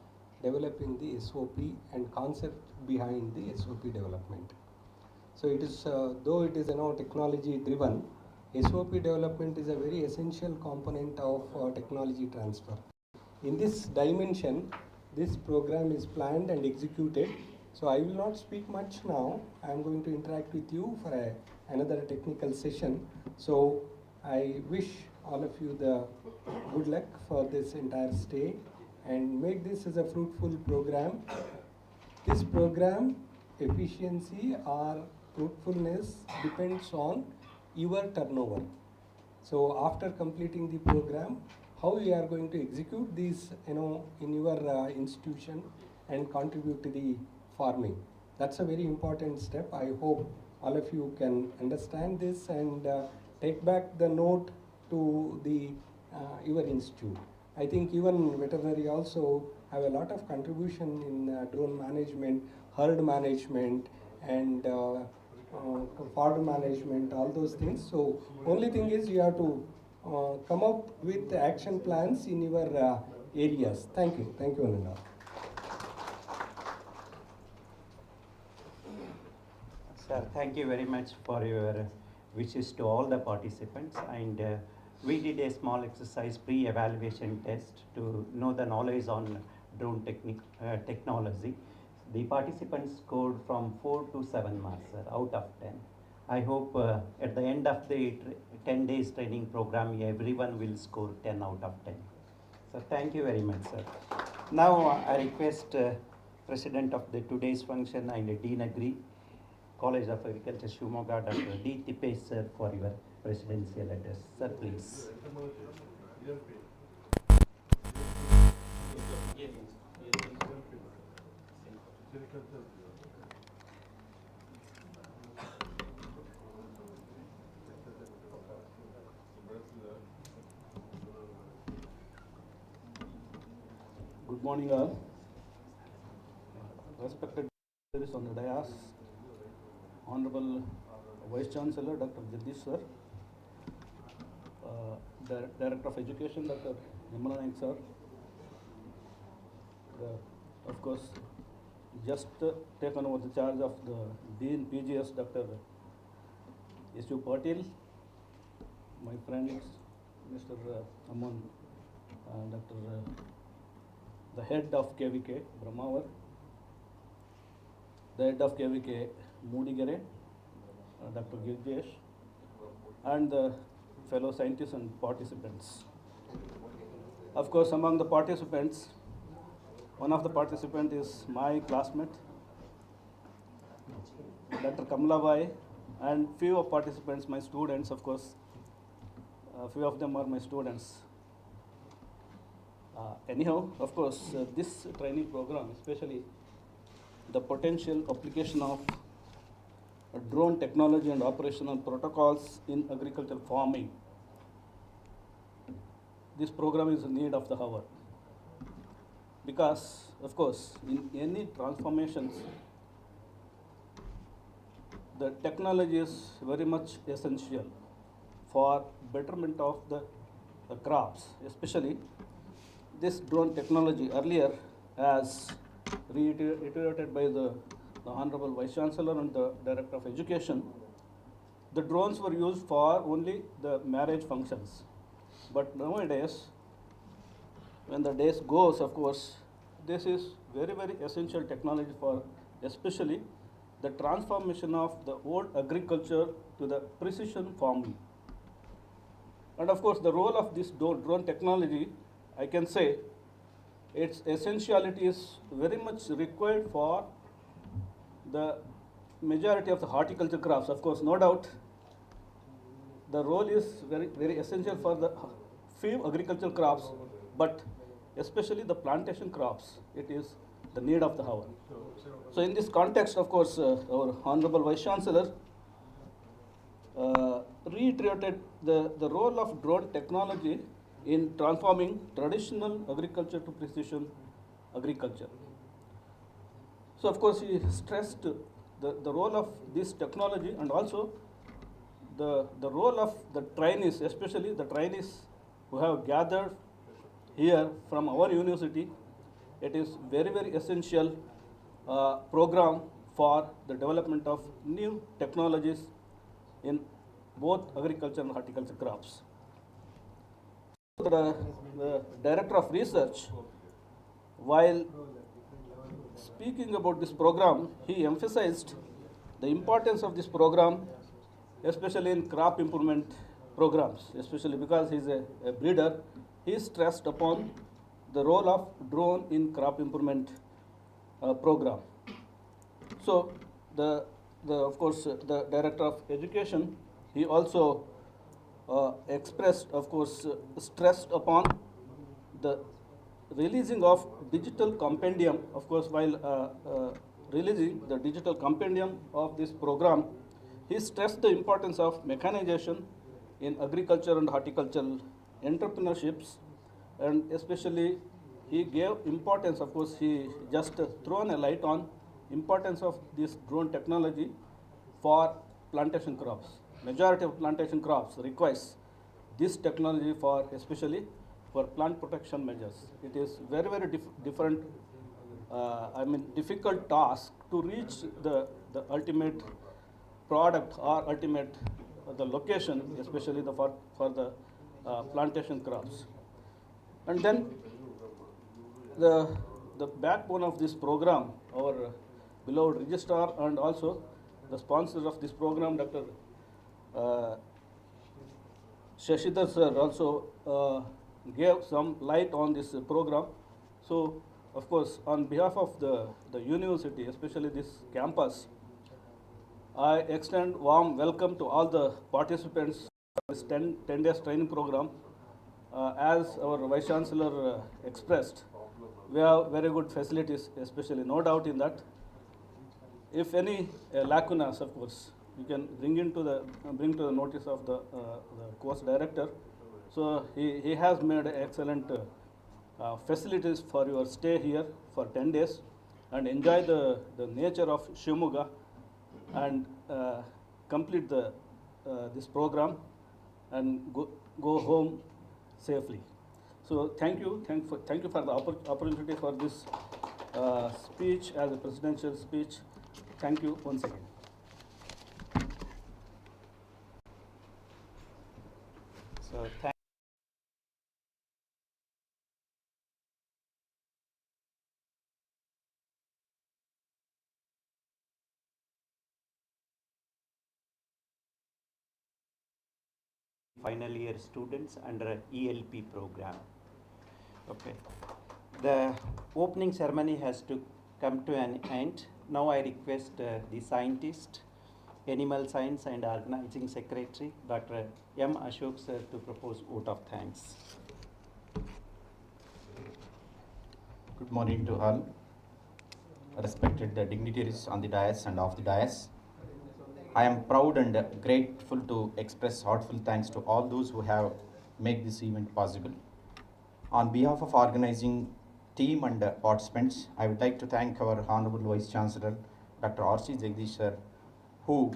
developing the SOP and concept behind the SOP development. So it is, though it is technology driven, SOP development is a very essential component of technology transfer. In this dimension, this program is planned and executed. So I will not speak much now. I am going to interact with you for a another technical session. So I wish all of you the good luck for this entire stay and make this as a fruitful program. This program efficiency or fruitfulness depends on your turnover. So after completing the program, how you are going to execute these, in your institution and contribute to the farming. That's a very important step. I hope all of you can understand this and take back the note to the your institute. I think even veterinary also have a lot of contribution in drone management, herd management, and farm management, all those things. So only thing is you have to come up with action plans in your areas. Thank you, Ananda. Sir, thank you very much for your wishes to all the participants, and we did a small exercise pre-evaluation test to know the knowledge on drone technology. The participants scored from 4 to 7 marks, sir, out of 10. I hope at the end of the 10 days training program, everyone will score 10 out of 10. So thank you very much, sir. Now I request President of the today's function and Dean Agri, College of Agriculture, Shimoga, Dr. D. Tipesh, sir, for your presidential address. Sir, please. Good morning, all. Respected leaders on the dais, Honorable Vice Chancellor Dr. Jagdish sir, Director of Education Dr. Nirmala Naik sir, of course, just taken over the charge of the Dean PGS Dr. S.U. Patil, my friends Mr. Aman, Dr. The head of KVK, Brahmavar, the head of KVK, Moodigere, Dr. Girjesh, and the fellow scientists and participants. Of course, among the participants, one of the participants is my classmate, Dr. Kamalabai, and few of participants, my students, of course, few of them are my students. Anyhow, of course, this training program, especially the potential application of drone technology and operational protocols in agricultural farming, this program is in need of the hour. Because, of course, in any transformations, the technology is very much essential for betterment of the crops, especially this drone technology earlier as reiterated by the Honorable Vice Chancellor and the Director of Education. The drones were used for only the marriage functions. But nowadays, when the days goes, of course, this is very, very essential technology for especially the transformation of the old agriculture to the precision farming. And of course, the role of this drone technology, I can say, its essentiality is very much required for the majority of the horticulture crops. Of course, no doubt, the role is very, very essential for the few agricultural crops, but especially the plantation crops, it is the need of the hour. So in this context, of course, our Honorable Vice Chancellor reiterated the role of drone technology in transforming traditional agriculture to precision agriculture. So of course he stressed the role of this technology and also the role of the trainees, especially the trainees who have gathered here from our university. It is very, very essential program for the development of new technologies in both agriculture and horticulture crops. The Director of Research, while speaking about this program, he emphasized the importance of this program, especially in crop improvement programs, especially because he's a breeder, he stressed upon the role of drone in crop improvement program. So of course, the Director of Education, he also expressed, of course, stressed upon the releasing of digital compendium. Of course, while releasing the digital compendium of this program, he stressed the importance of mechanization in agriculture and horticultural entrepreneurships, and especially he gave importance, of course, he just thrown a light on importance of this drone technology for plantation crops. Majority of plantation crops requires this technology for, especially for plant protection measures. It is very, very different, difficult task to reach the ultimate product or ultimate the location, especially for the plantation crops. And then the backbone of this program, our beloved registrar and also the sponsor of this program, Dr. Shashidhar sir, also gave some light on this program. So, of course, on behalf of the university, especially this campus, I extend warm welcome to all the participants of this 10 days training program. As our Vice Chancellor expressed, we have very good facilities, especially, no doubt in that. If any lacunas, of course, you can bring to the notice of the course director. So he has made excellent facilities for your stay here for 10 days and enjoy the nature of Shimoga and complete this program and go home safely. So thank you for the opportunity for this speech as a presidential speech. Thank you once again. So final year students under ELP program. Okay. The opening ceremony has to come to an end. Now I request the scientist, Animal Science and Organizing Secretary, Dr. M. Ashok sir, to propose vote of thanks. Good morning to all. Respected dignitaries on the dais and off the dais. I am proud and grateful to express heartfelt thanks to all those who have made this event possible. On behalf of organizing team and participants, I would like to thank our Honorable Vice Chancellor, Dr. R.C. Jagdish sir, who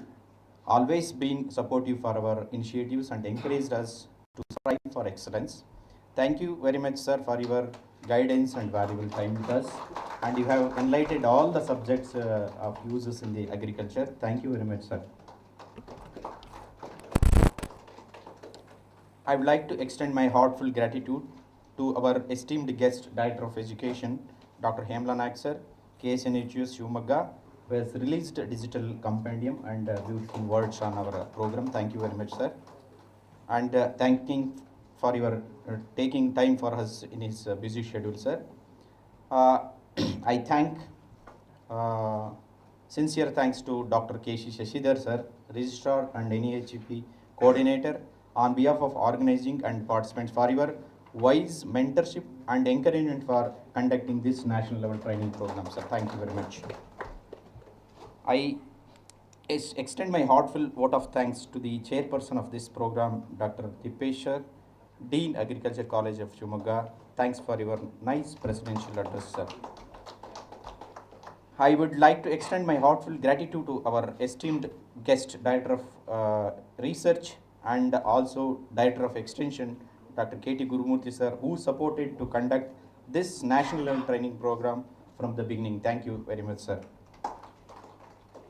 always been supportive for our initiatives and encouraged us to strive for excellence. Thank you very much, sir, for your guidance and valuable time with us. And you have enlightened all the subjects of uses in the agriculture. Thank you very much, sir. I would like to extend my heartfelt gratitude to our esteemed guest, Director of Education, Dr. Hemla Naik sir, KSNUAHS Shivamogga, who has released a digital compendium and beautiful words on our program. Thank you very much, sir. And thanking for your taking time for us in his busy schedule, sir. I thank sincere thanks to Dr. K.C. Shashidhar sir, Registrar and NEHP Coordinator, on behalf of organizing and participants for your wise mentorship and encouragement for conducting this national level training program, sir. Thank you very much. I extend my heartfelt vote of thanks to the chairperson of this program, Dr. Dipesh sir, Dean Agriculture College of Shivamogga. Thanks for your nice presidential address, sir. I would like to extend my heartfelt gratitude to our esteemed guest, Director of Research and also Director of Extension, Dr. K.T. Gurumurthy sir, who supported to conduct this national level training program from the beginning. Thank you very much, sir.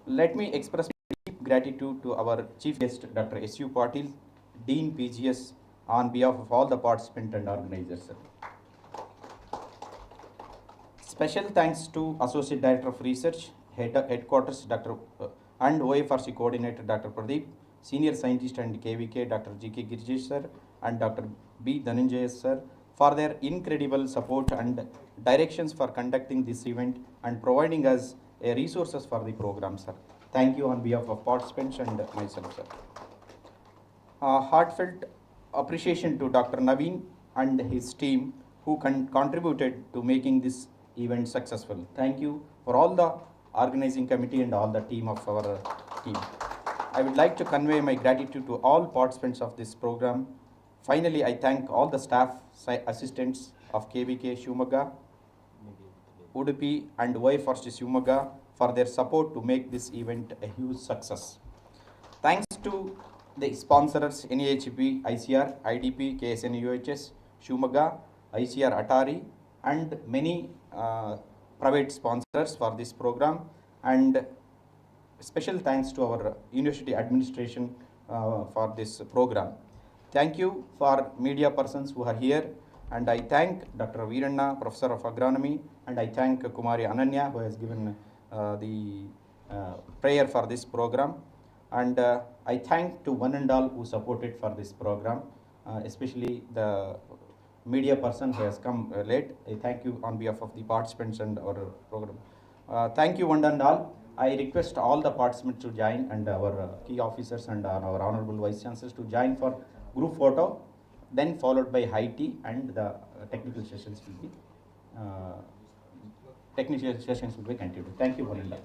Let me express deep gratitude to our chief guest, Dr. S.U. Patil, Dean PGS, on behalf of all the participants and organizers, sir. Special thanks to Associate Director of Research, Headquarters, Dr. and OFRC Coordinator, Dr. Pradeep, Senior Scientist and KVK, Dr. G.K. Girjesh sir and Dr. B. Dhananjay sir, for their incredible support and directions for conducting this event and providing us resources for the program, sir. Thank you on behalf of participants and myself, sir. Heartfelt appreciation to Dr. Naveen and his team who contributed to making this event successful. Thank you for all the organizing committee and all the team of our team. I would like to convey my gratitude to all participants of this program. Finally, I thank all the staff, assistants of KVK Shumaga, Udupi and YForce Shumaga for their support to make this event a huge success. Thanks to the sponsors NAHP, ICR, IDP, KSNUAHS, Shumaga, ICR Atari and many private sponsors for this program, and special thanks to our university administration for this program. Thank you for media persons who are here, and I thank Dr. Veeranna, Professor of Agronomy, and I thank Kumari Ananya who has given the prayer for this program, and I thank to one and all who supported for this program, especially the media person who has come late. I thank you on behalf of the participants and our program. Thank you one and all. I request all the participants to join and our key officers and our honorable vice chancellors to join for group photo, then followed by high tea, and the technical sessions will be continued. Thank you one and all.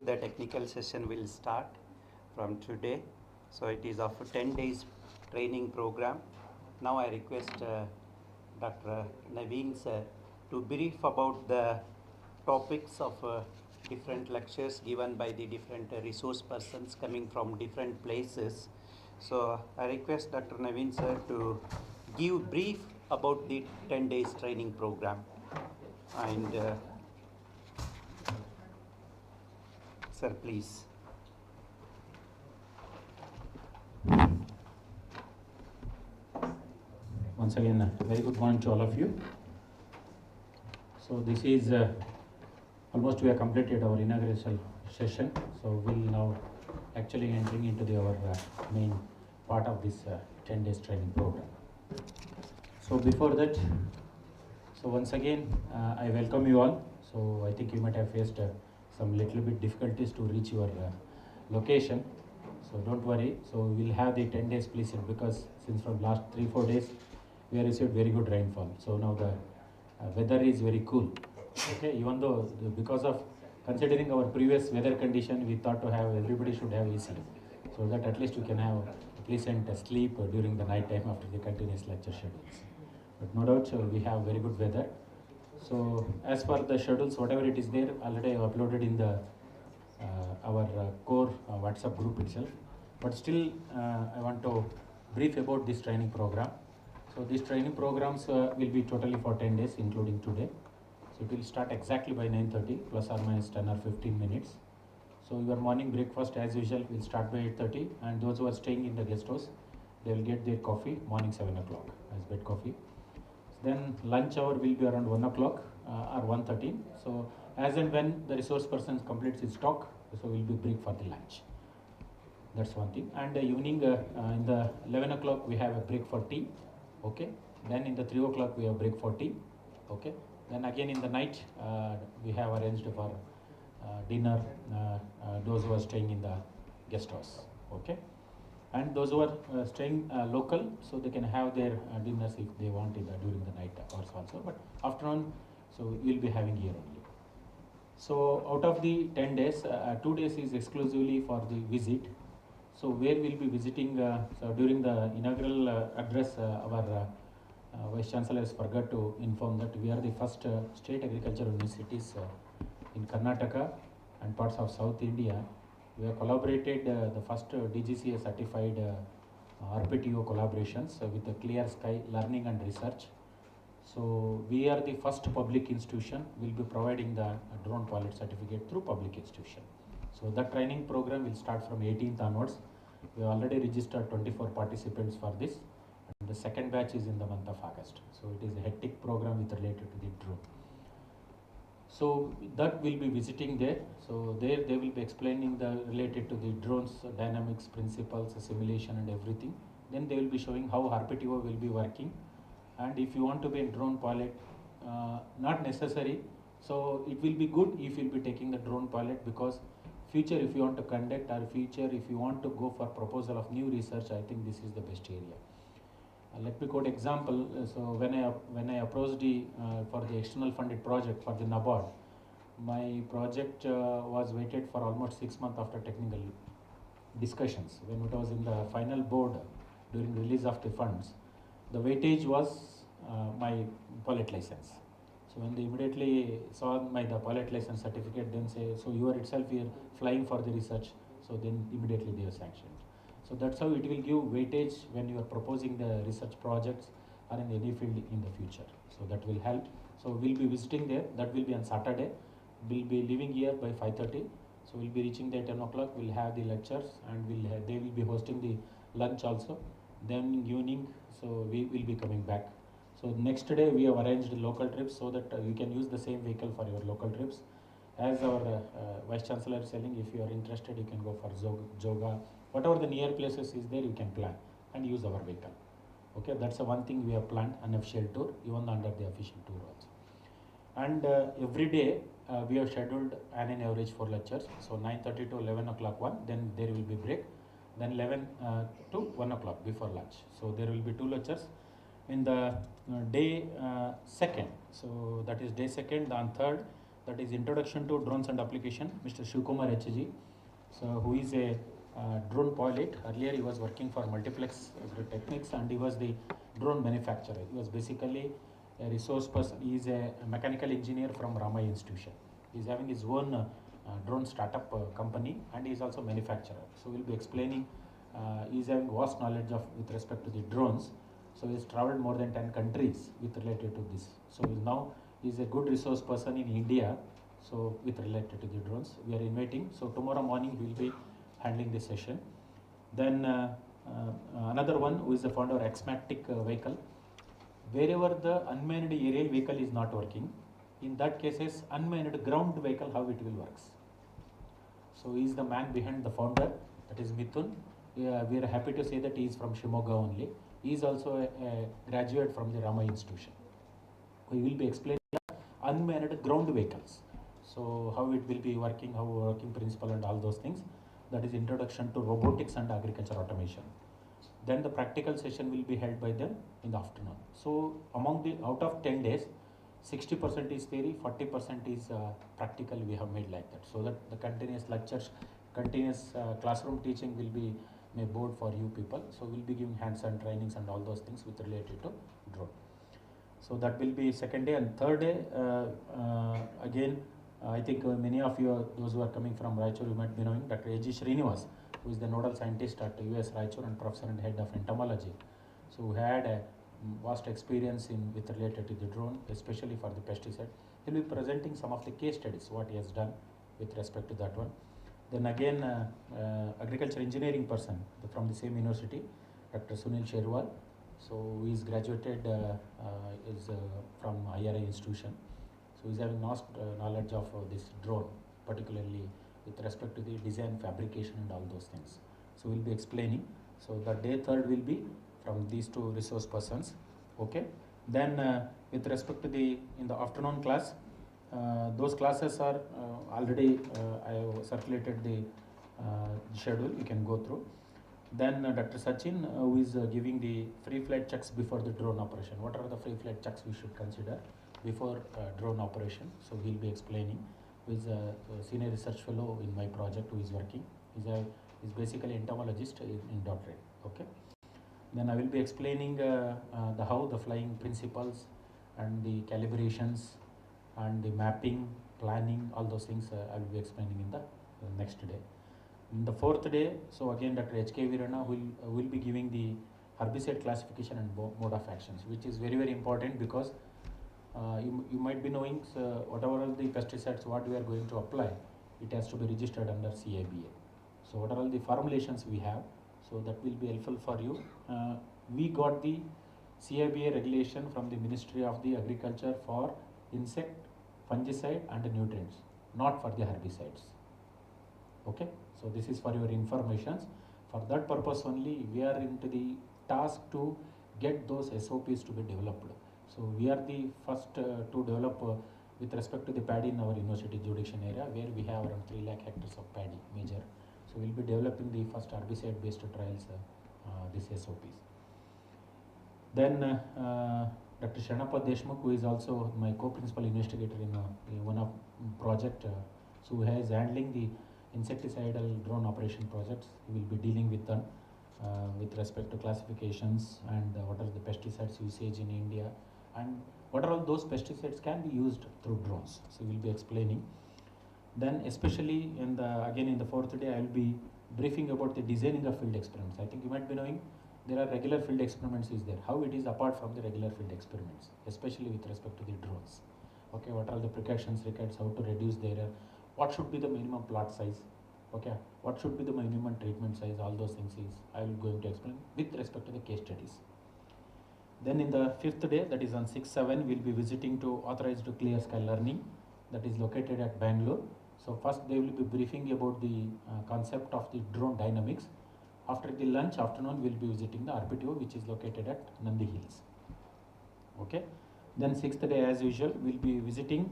the technical session will start from today. So it is of a 10 days training program. Now I request Dr. Naveen sir to brief about the topics of different lectures given by the different resource persons coming from different places. So I request Dr. Naveen sir to give brief about the 10 days training program. And sir, please. Once again, very good morning to all of you. So this is almost we have completed our inaugural session. So we'll now actually entering into our main part of this 10 days training program. So before that, so once again, I welcome you all. So I think you might have faced some little bit difficulties to reach your location. So don't worry. So we'll have the 10 days please because since from last 3-4 days we have received very good rainfall. So now the weather is very cool. Okay, even though because of considering our previous weather condition, we thought to have everybody should have AC, so that at least you can have pleasant sleep during the night time after the continuous lecture schedules. But no doubt we have very good weather. So as per the schedules, whatever it is there, already I have uploaded in the our core WhatsApp group itself. But still, I want to brief about this training program. So these training programs will be totally for 10 days, including today. So it will start exactly by 9:30, plus or minus 10 or 15 minutes. So your morning breakfast, as usual, will start by 8:30, and those who are staying in the guest house, they will get their coffee morning 7 o'clock as bed coffee. Then lunch hour will be around 1 o'clock or 1:30. So as and when the resource person completes his talk, so we'll be break for the lunch. That's one thing. And evening in the 11 o'clock we have a break for tea. Okay. Then in the 3 o'clock we have break for tea. Okay. Then again in the night we have arranged for dinner. Those who are staying in the guest house. Okay. And those who are staying local, so they can have their dinners if they want it during the night hours also. But afternoon, so we'll be having here only. So out of the 10 days, 2 days is exclusively for the visit. So where we'll be visiting, so during the inaugural address, our Vice Chancellor has forgot to inform that we are the first state agricultural universities in Karnataka and parts of South India. We have collaborated the first DGCA certified RPTO collaborations with the Clear Sky Learning and Research. So we are the first public institution will be providing the drone pilot certificate through public institution. So that training program will start from 18th onwards. We have already registered 24 participants for this. And the second batch is in the month of August. So it is a hectic program with related to the drone. So that will be visiting there. So there they will be explaining the related to the drones dynamics, principles, simulation and everything. Then they will be showing how RPTO will be working. And if you want to be a drone pilot, not necessary. So it will be good if you will be taking the drone pilot, because future if you want to conduct or future if you want to go for proposal of new research, I think this is the best area. Let me quote example. So when I approached for the external funded project for the NABARD, my project was waited for almost 6 months after technical discussions. When it was in the final board during release of the funds, the weightage was my pilot license. So when they immediately saw the pilot license certificate, then say, so you are itself here flying for the research. So then immediately they are sanctioned. So that's how it will give weightage when you are proposing the research projects or in any field in the future. So that will help. So we'll be visiting there. That will be on Saturday. We'll be leaving here by 5:30. So we'll be reaching there 10 o'clock. We'll have the lectures and they will be hosting the lunch also. Then evening, so we will be coming back. So next day we have arranged local trips so that you can use the same vehicle for your local trips. As our Vice Chancellor is saying, if you are interested, you can go for Joga. Whatever the near places is there, you can plan and use our vehicle. Okay, that's the one thing we have planned, unofficial tour, even under the official tour also. And every day we have scheduled an average 4 lectures. So 9:30 to 11 o'clock one, then there will be break. Then 11 to 1 o'clock before lunch. So there will be 2 lectures. In the day second, so that is day second, on third, that is Introduction to Drones and Application, Mr. Shivkumar HG, so who is a drone pilot. Earlier he was working for Multiplex Techniques and he was the drone manufacturer. He was basically a resource person. He is a mechanical engineer from Ramai Institution. He is having his own drone startup company and he is also manufacturer. So we'll be explaining, he is having vast knowledge of with respect to the drones. So he has traveled more than 10 countries with related to this. So now he is a good resource person in India. So with related to the drones, we are inviting. So tomorrow morning we will be handling this session. Then another one who is the founder of Xmatic vehicle. Wherever the unmanned aerial vehicle is not working, in that cases unmanned ground vehicle, how it will works. So he is the man behind the founder, that is Mithun. We are happy to say that he is from Shimoga only. He is also a graduate from the Rama Institution. We will be explaining unmanned ground vehicles. So how it will be working, how working principle and all those things. That is Introduction to Robotics and Agriculture Automation. Then the practical session will be held by them in the afternoon. So among the out of 10 days, 60% is theory, 40% is practical. We have made like that, so that the continuous lectures, continuous classroom teaching will be made board for you people. So we'll be giving hands-on trainings and all those things with related to drone. So that will be second day. And third day, again, I think many of you, those who are coming from Raichur, you might be knowing Dr. A.G. Srinivas, who is the nodal scientist at US Raichur and professor and head of entomology. So who had a vast experience in with related to the drone, especially for the pesticide. He will be presenting some of the case studies, what he has done with respect to that one. Then again, agriculture engineering person from the same university, Dr. Sunil Sherwal. So he is graduated from IRA institution. So he is having vast knowledge of this drone, particularly with respect to the design, fabrication and all those things. So we'll be explaining. So the day third will be from these two resource persons. Okay. Then with respect to the in the afternoon class, those classes are already I have circulated the schedule. You can go through. Then Dr. Sachin, who is giving the free flight checks before the drone operation. What are the free flight checks we should consider before drone operation? So he'll be explaining. Who is a senior research fellow in my project, who is working. He's basically entomologist in doctorate. Okay. Then I will be explaining how the flying principles and the calibrations and the mapping, planning, all those things I will be explaining in the next day. In the fourth day, so again Dr. H.K. Virana will be giving the herbicide classification and mode of actions, which is very, very important because you might be knowing whatever are the pesticides what we are going to apply, it has to be registered under CIBA. So what are all the formulations we have, so that will be helpful for you. We got the CIBA regulation from the Ministry of the Agriculture for insect, fungicide and nutrients, not for the herbicides. Okay, so this is for your information. For that purpose only, we are into the task to get those SOPs to be developed. So we are the first to develop with respect to the paddy in our university jurisdiction area, where we have around 3 lakh hectares of paddy major. So we'll be developing the first herbicide based trials, these SOPs. Then Dr. Shanapa Deshmukh, who is also my co-principal investigator in one of project, so who is handling the insecticidal drone operation projects. He will be dealing with them with respect to classifications and what are the pesticides usage in India and what are all those pesticides can be used through drones. So we will be explaining. Then especially again in the fourth day, I will be briefing about the designing of field experiments. I think you might be knowing there are regular field experiments is there. How it is apart from the regular field experiments, especially with respect to the drones. Okay, what are the precautions required, how to reduce the error, what should be the minimum plot size, okay, what should be the minimum treatment size, all those things is I will going to explain with respect to the case studies. Then in the fifth day, that is on 6/7, we will be visiting to authorized to clear sky learning, that is located at Bangalore. So first they will be briefing about the concept of the drone dynamics. After the lunch afternoon, we will be visiting the RPTO, which is located at Nandi Hills. Okay. Then sixth day, as usual, we will be visiting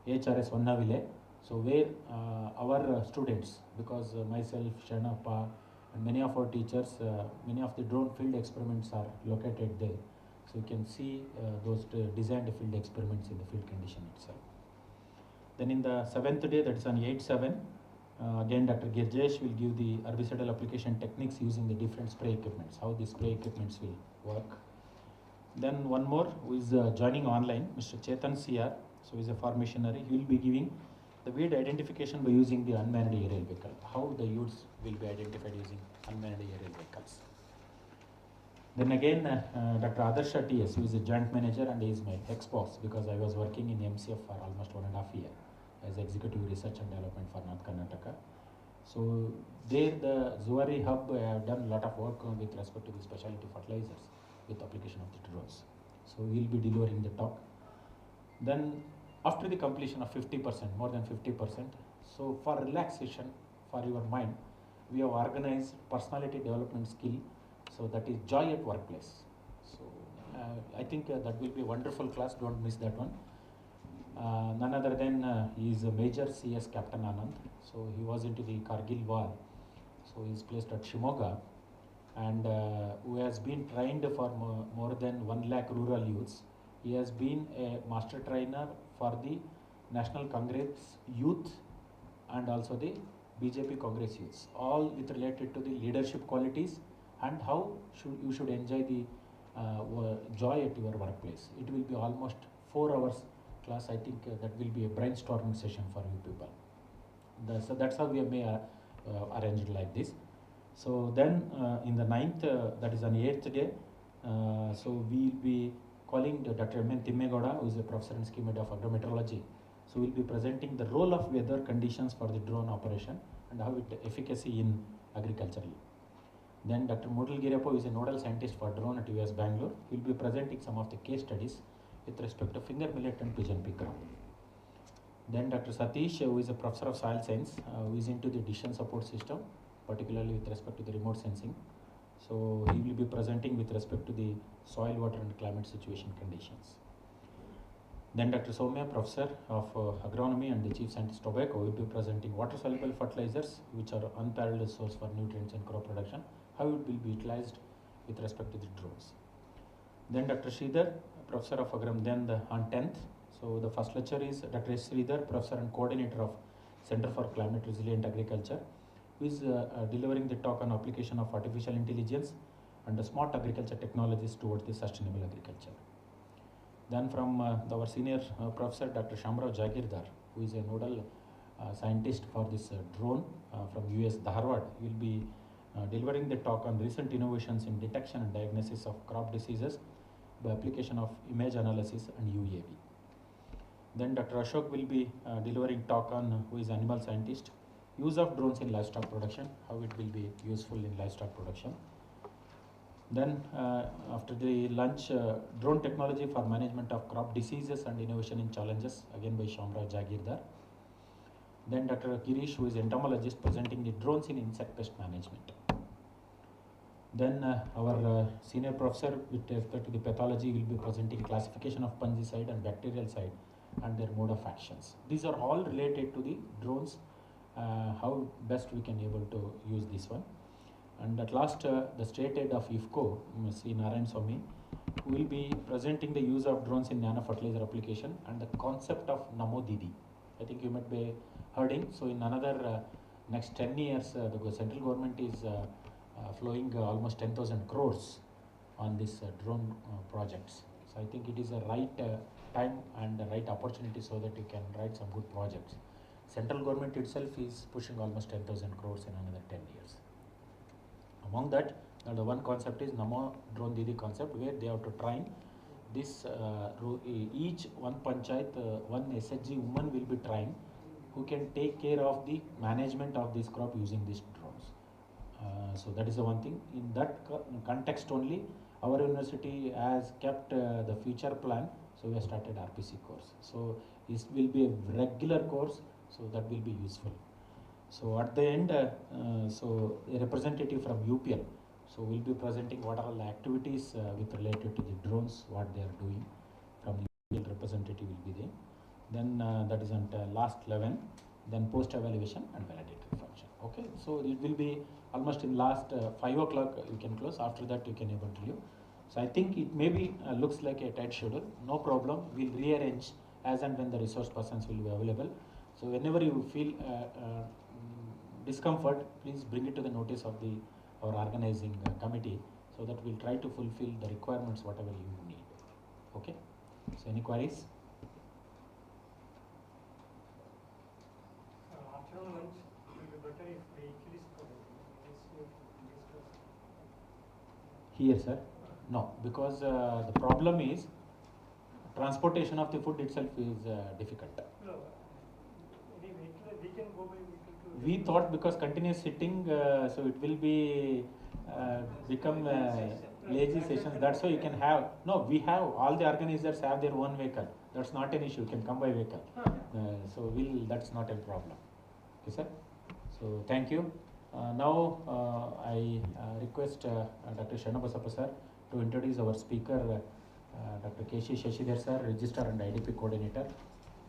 HRS Vannavile. So where our students, because myself, Shanapa, and many of our teachers, many of the drone field experiments are located there. So you can see those designed field experiments in the field condition itself. Then in the 7th day, that is on 8/7, again Dr. Girjesh will give the herbicidal application techniques using the different spray equipments, how the spray equipments will work. Then one more who is joining online, Mr. Chetan CR, so he is a farm missionary. He will be giving the weed identification by using the unmanned aerial vehicle, how the youths will be identified using unmanned aerial vehicles. Then again, Dr. Adarsha TS, who is a joint manager and he is my ex-boss because I was working in MCF for almost 1.5 years as Executive Research and Development for North Karnataka. So there the Zuari hub have done a lot of work with respect to the specialty fertilizers with application of the drones. So we will be delivering the talk. Then after the completion of 50%, more than 50%, so for relaxation for your mind, we have organized personality development skill, so that is joy at workplace. So I think that will be a wonderful class, don't miss that one. None other than he is a Major CS Captain Anand, so he was into the Kargil war, so he is placed at Shimoga, and who has been trained for more than 1 lakh rural youths. He has been a master trainer for the National Congress Youth and also the BJP Congress Youths, all with related to the leadership qualities and how you should enjoy the joy at your workplace. It will be almost 4 hours class. I think that will be a brainstorming session for you people. So that's how we have arranged like this. So then in the 9th, that is on 8th day, so we will be calling Dr. M. N. Timmegoda, who is a professor and scheme head of agrometeorology. So we'll be presenting the role of weather conditions for the drone operation and how it efficacy in agriculture. Then Dr. Mudal Girepo is a nodal scientist for drone at US Bangalore. He will be presenting some of the case studies with respect to finger millet and pigeon pea crop. Then Dr. Satish, who is a professor of soil science, who is into the decision support system, particularly with respect to the remote sensing. So he will be presenting with respect to the soil, water and climate situation conditions. Then Dr. Soumya, professor of agronomy and the chief scientist tobacco, will be presenting water soluble fertilizers, which are unparalleled source for nutrients and crop production, how it will be utilized with respect to the drones. Then Dr. Sridhar, professor of agronomy, then on 10th. So the first lecture is Dr. S. Sridhar, professor and coordinator of Center for Climate Resilient Agriculture, who is delivering the talk on application of artificial intelligence and the smart agriculture technologies towards the sustainable agriculture. Then from our senior professor, Dr. Shamrao Jagirdar, who is a nodal scientist for this drone from US Dharwad, will be delivering the talk on recent innovations in detection and diagnosis of crop diseases by application of image analysis and UAV. Then Dr. Ashok will be delivering talk on, who is animal scientist, use of drones in livestock production, how it will be useful in livestock production. Then after the lunch, drone technology for management of crop diseases and innovation in challenges, again by Shamrao Jagirdar. Then Dr. Girish, who is entomologist, presenting the drones in insect pest management. Then our senior professor with respect to the pathology will be presenting classification of fungicide and bacterial side and their mode of actions. These are all related to the drones, how best we can able to use this one. And at last, the state head of IFCO, Sri Narayan Swamy, will be presenting the use of drones in nano fertilizer application and the concept of Namo Didi. I think you might be hearing. So in another next 10 years, the central government is flowing almost 10,000 crores on this drone projects. So I think it is a right time and the right opportunity so that you can write some good projects. Central government itself is pushing almost 10,000 crores in another 10 years. Among that, the one concept is Namo Drone Didi concept, where they have to train this each one panchayat, one SHG woman will be trained who can take care of the management of this crop using these drones. So that is the one thing. In that context only, our university has kept the future plan. So we have started RPC course. So this will be a regular course. So that will be useful. So at the end, so a representative from UPL, so we'll be presenting what are all the activities with related to the drones, what they are doing. From the UPL representative will be there. Then that is on last 11. Then post evaluation and validatory function. Okay, so it will be almost in last 5 o'clock you can close. After that you can able to leave. So I think it maybe looks like a tight schedule. No problem. We'll rearrange as and when the resource persons will be available. So whenever you feel discomfort, please bring it to the notice of our organizing committee, so that we'll try to fulfill the requirements whatever you need. Okay. So any queries? After lunch, it will be better if we increase discuss. Here, sir? No, because the problem is transportation of the food itself is difficult. No, any vehicle, we can go by vehicle to. We thought because continuous sitting, so it will be become lazy sessions. That's why you can have. No, we have all the organizers have their own vehicle. That's not an issue. You can come by vehicle. So that's not a problem. Okay, sir. So thank you. Now I request Dr. Shanabasappa sir to introduce our speaker, Dr. K.C. Shashidhar sir, Registrar and IDP Coordinator,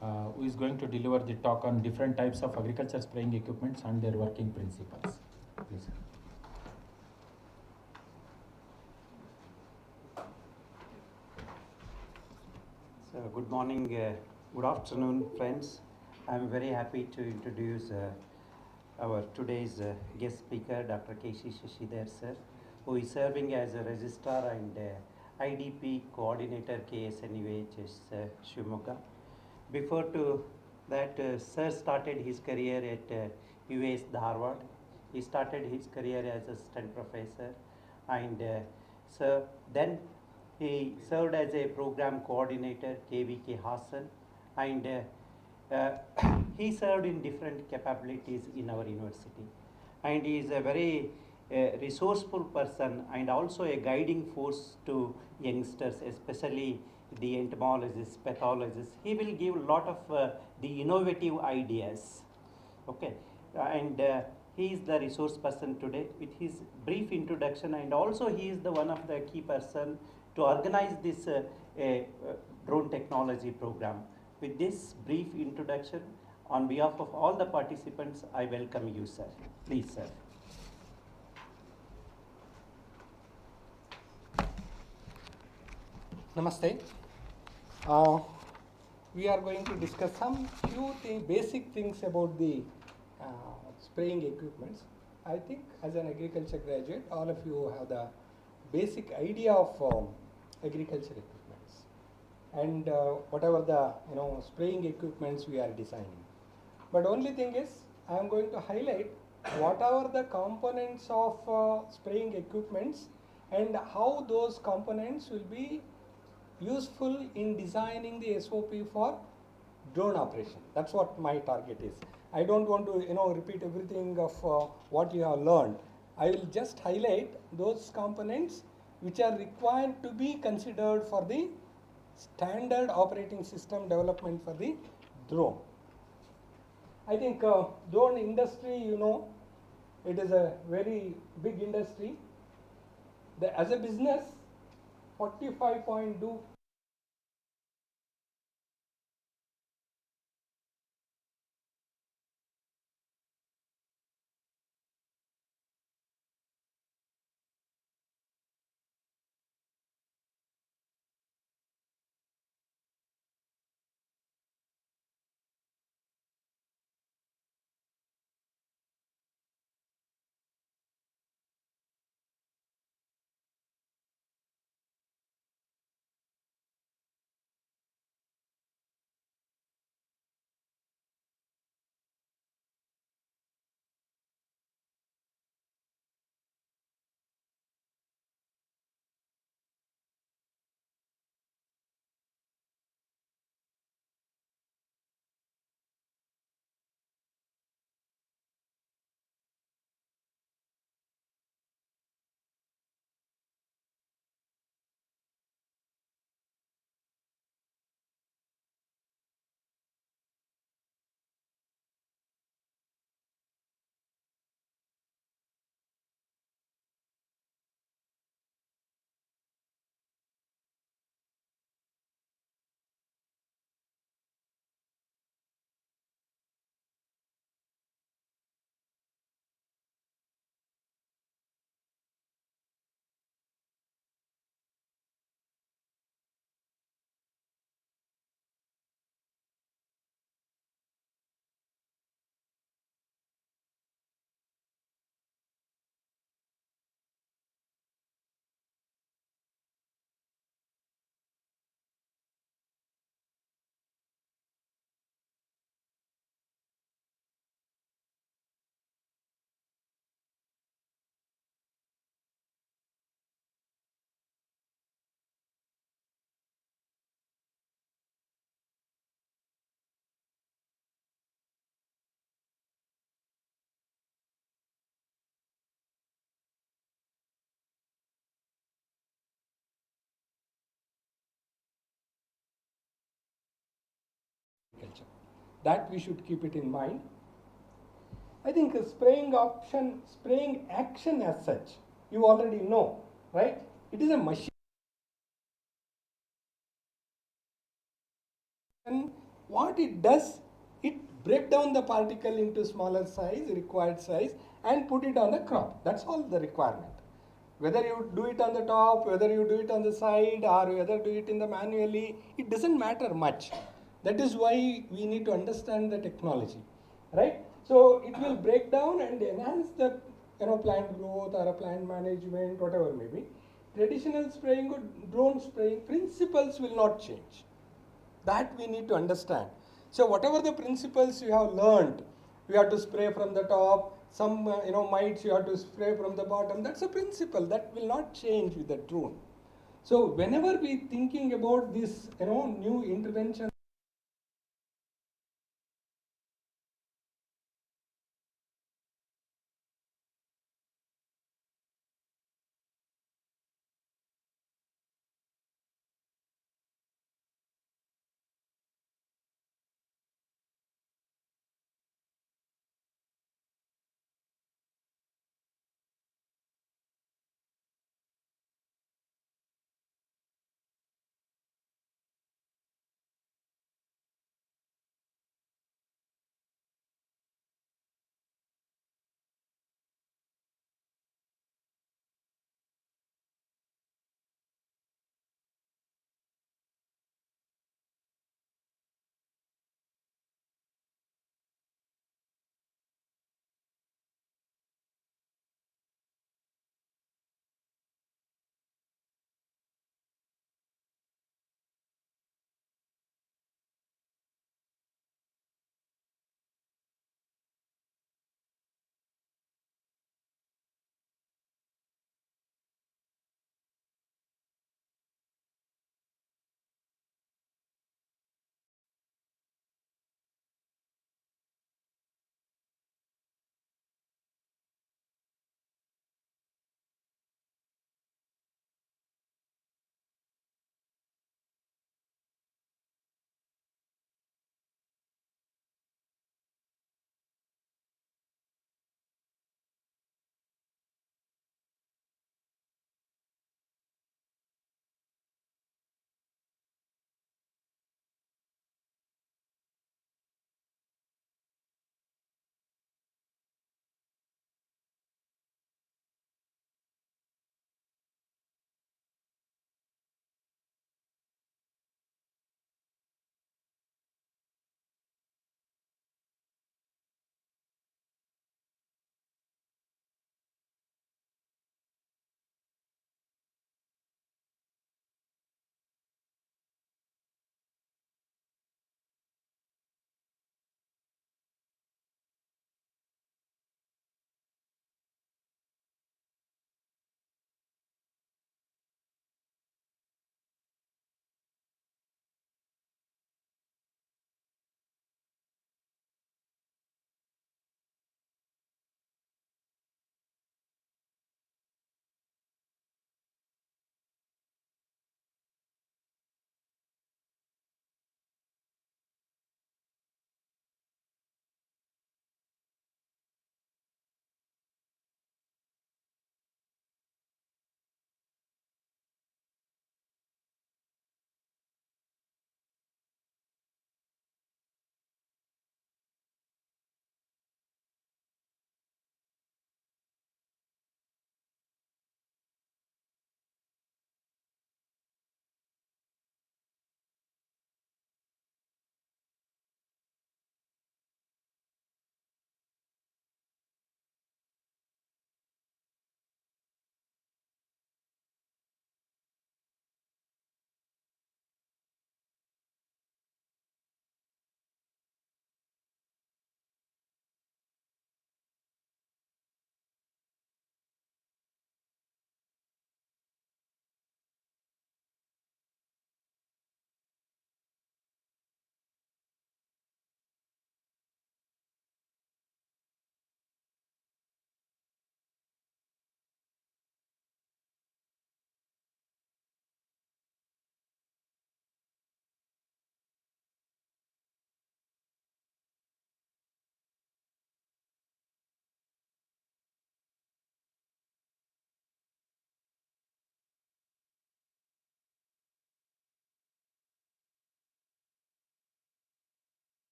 who is going to deliver the talk on different types of agriculture spraying equipments and their working principles. Please, sir. So good morning, good afternoon, friends. I'm very happy to introduce our today's guest speaker, Dr. K.C. Shashidhar sir, who is serving as a registrar and IDP coordinator KSNUAHS Shivamogga. Before to that, sir started his career at US Dharwad. He started his career as assistant professor, and so then he served as a program coordinator KVK Hassan, and he served in different capabilities in our university, and he is a very resourceful person and also a guiding force to youngsters, especially the entomologists, pathologists. He will give a lot of the innovative ideas. Okay, and he is the resource person today with his brief introduction, and also he is the one of the key person to organize this drone technology program. With this brief introduction, on behalf of all the participants, I welcome you, sir. Please, sir. Namaste. We are going to discuss some few basic things about the spraying equipments. I think as an agriculture graduate, all of you have the basic idea of agriculture equipments and whatever the spraying equipments we are designing. But only thing is, I am going to highlight what are the components of spraying equipments and how those components will be useful in designing the SOP for drone operation. That's what my target is. I don't want to repeat everything of what you have learned. I will just highlight those components which are required to be considered for the standard operating system development for the drone. I think drone industry, it is a very big industry. As a business, 45.2 That we should keep it in mind. I think a spraying action as such, you already know, right? It is a machine. And what it does, it break down the particle into smaller size, required size, and put it on the crop. That's all the requirement. Whether you do it on the top, whether you do it on the side, or whether do it in the manually, it doesn't matter much. That is why we need to understand the technology, right? So it will break down and enhance the plant growth or a plant management, whatever may be. Traditional spraying or drone spraying principles will not change. That we need to understand. So whatever the principles you have learned, you have to spray from the top, some mites you have to spray from the bottom. That's a principle that will not change with the drone. So whenever we thinking about this new intervention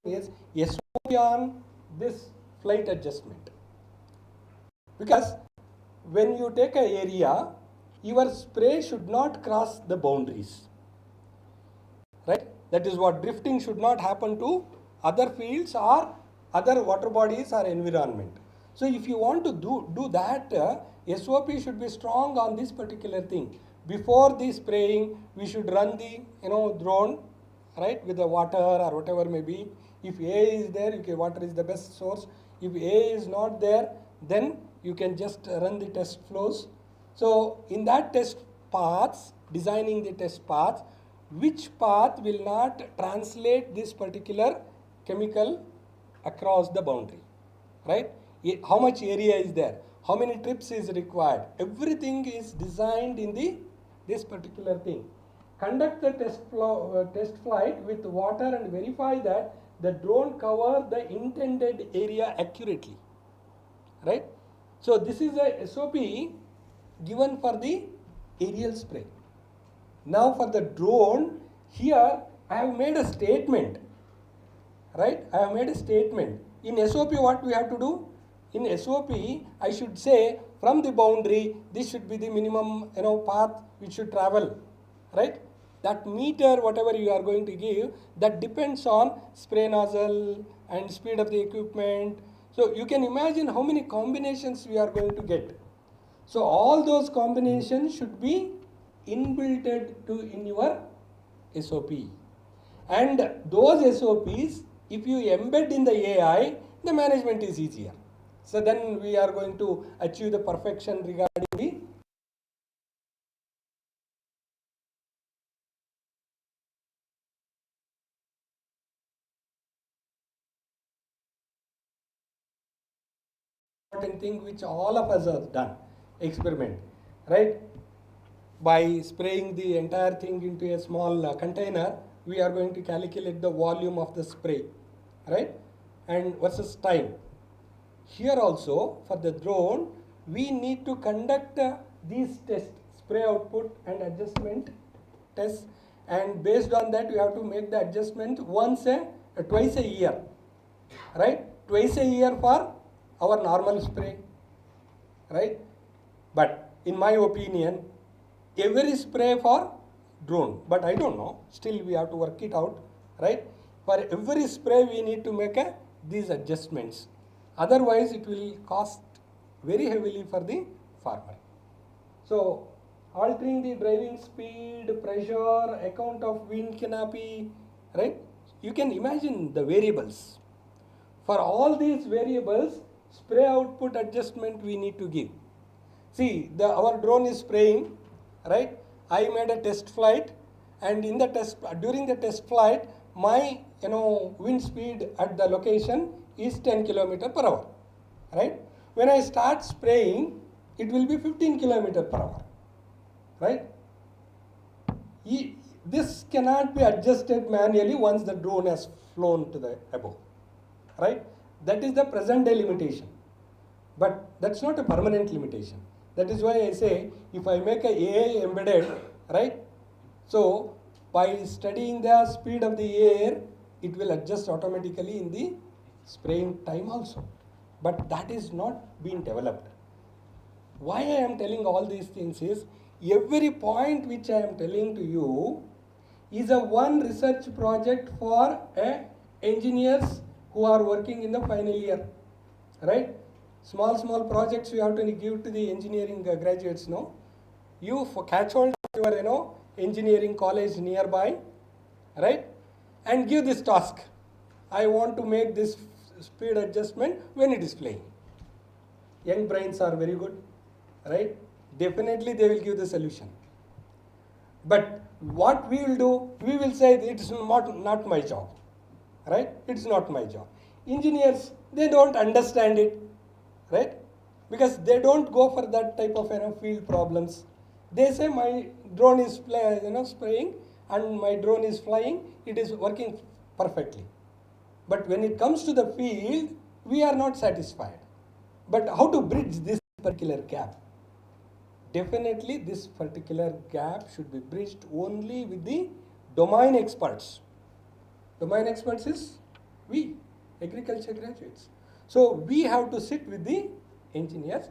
is SOP on this flight adjustment. Because when you take an area, your spray should not cross the boundaries. Right? That is what drifting should not happen to other fields or other water bodies or environment. So if you want to do that, SOP should be strong on this particular thing. Before the spraying, we should run the drone, right, with the water or whatever may be. If A is there, okay, water is the best source. If A is not there, then you can just run the test flows. So in that test paths, designing the test paths, which path will not translate this particular chemical across the boundary, right? How much area is there? How many trips is required? Everything is designed in this particular thing. Conduct the test flight with water and verify that the drone cover the intended area accurately, right? So this is a SOP given for the aerial spray. Now for the drone, here I have made a statement, right? I have made a statement. In SOP, what we have to do? In SOP, I should say from the boundary, this should be the minimum path which should travel, right? That meter, whatever you are going to give, that depends on spray nozzle and speed of the equipment. So you can imagine how many combinations we are going to get. So all those combinations should be inbuilt in your SOP. And those SOPs, if you embed in the AI, the management is easier. So then we are going to achieve the perfection regarding the important thing which all of us have done, experiment, right? By spraying the entire thing into a small container, we are going to calculate the volume of the spray, right? And versus time. Here also, for the drone, we need to conduct these tests, spray output and adjustment tests, and based on that, we have to make the adjustment twice a year, right? Twice a year for our normal spray, right? But in my opinion, every spray for drone, but I don't know, still we have to work it out, right? For every spray we need to make these adjustments, otherwise it will cost very heavily for the farmer. So altering the driving speed, pressure, account of wind canopy, right? You can imagine the variables. For all these variables, spray output adjustment we need to give. See, our drone is spraying, right? I made a test flight, and during the test flight, my wind speed at the location is 10 km/h, right? When I start spraying, it will be 15 km/h, right? This cannot be adjusted manually once the drone has flown to the above, right? That is the present day limitation, but that's not a permanent limitation. That is why I say, if I make a AI embedded, right? So by studying the speed of the air, it will adjust automatically in the spraying time also. But that is not being developed. Why I am telling all these things is, every point which I am telling to you is a one research project for engineers who are working in the final year, right? Small projects you have to give to the engineering graduates, no? You catch hold of your engineering college nearby, right? And give this task. I want to make this speed adjustment when it is flying. Young brains are very good, right? Definitely they will give the solution. But what we will do, we will say it's not my job, right? It's not my job. Engineers, they don't understand it, right? Because they don't go for that type of field problems. They say my drone is spraying and my drone is flying, it is working perfectly. But when it comes to the field, we are not satisfied. But how to bridge this particular gap? Definitely this particular gap should be bridged only with the domain experts. Domain experts is We, agriculture graduates. So we have to sit with the engineers.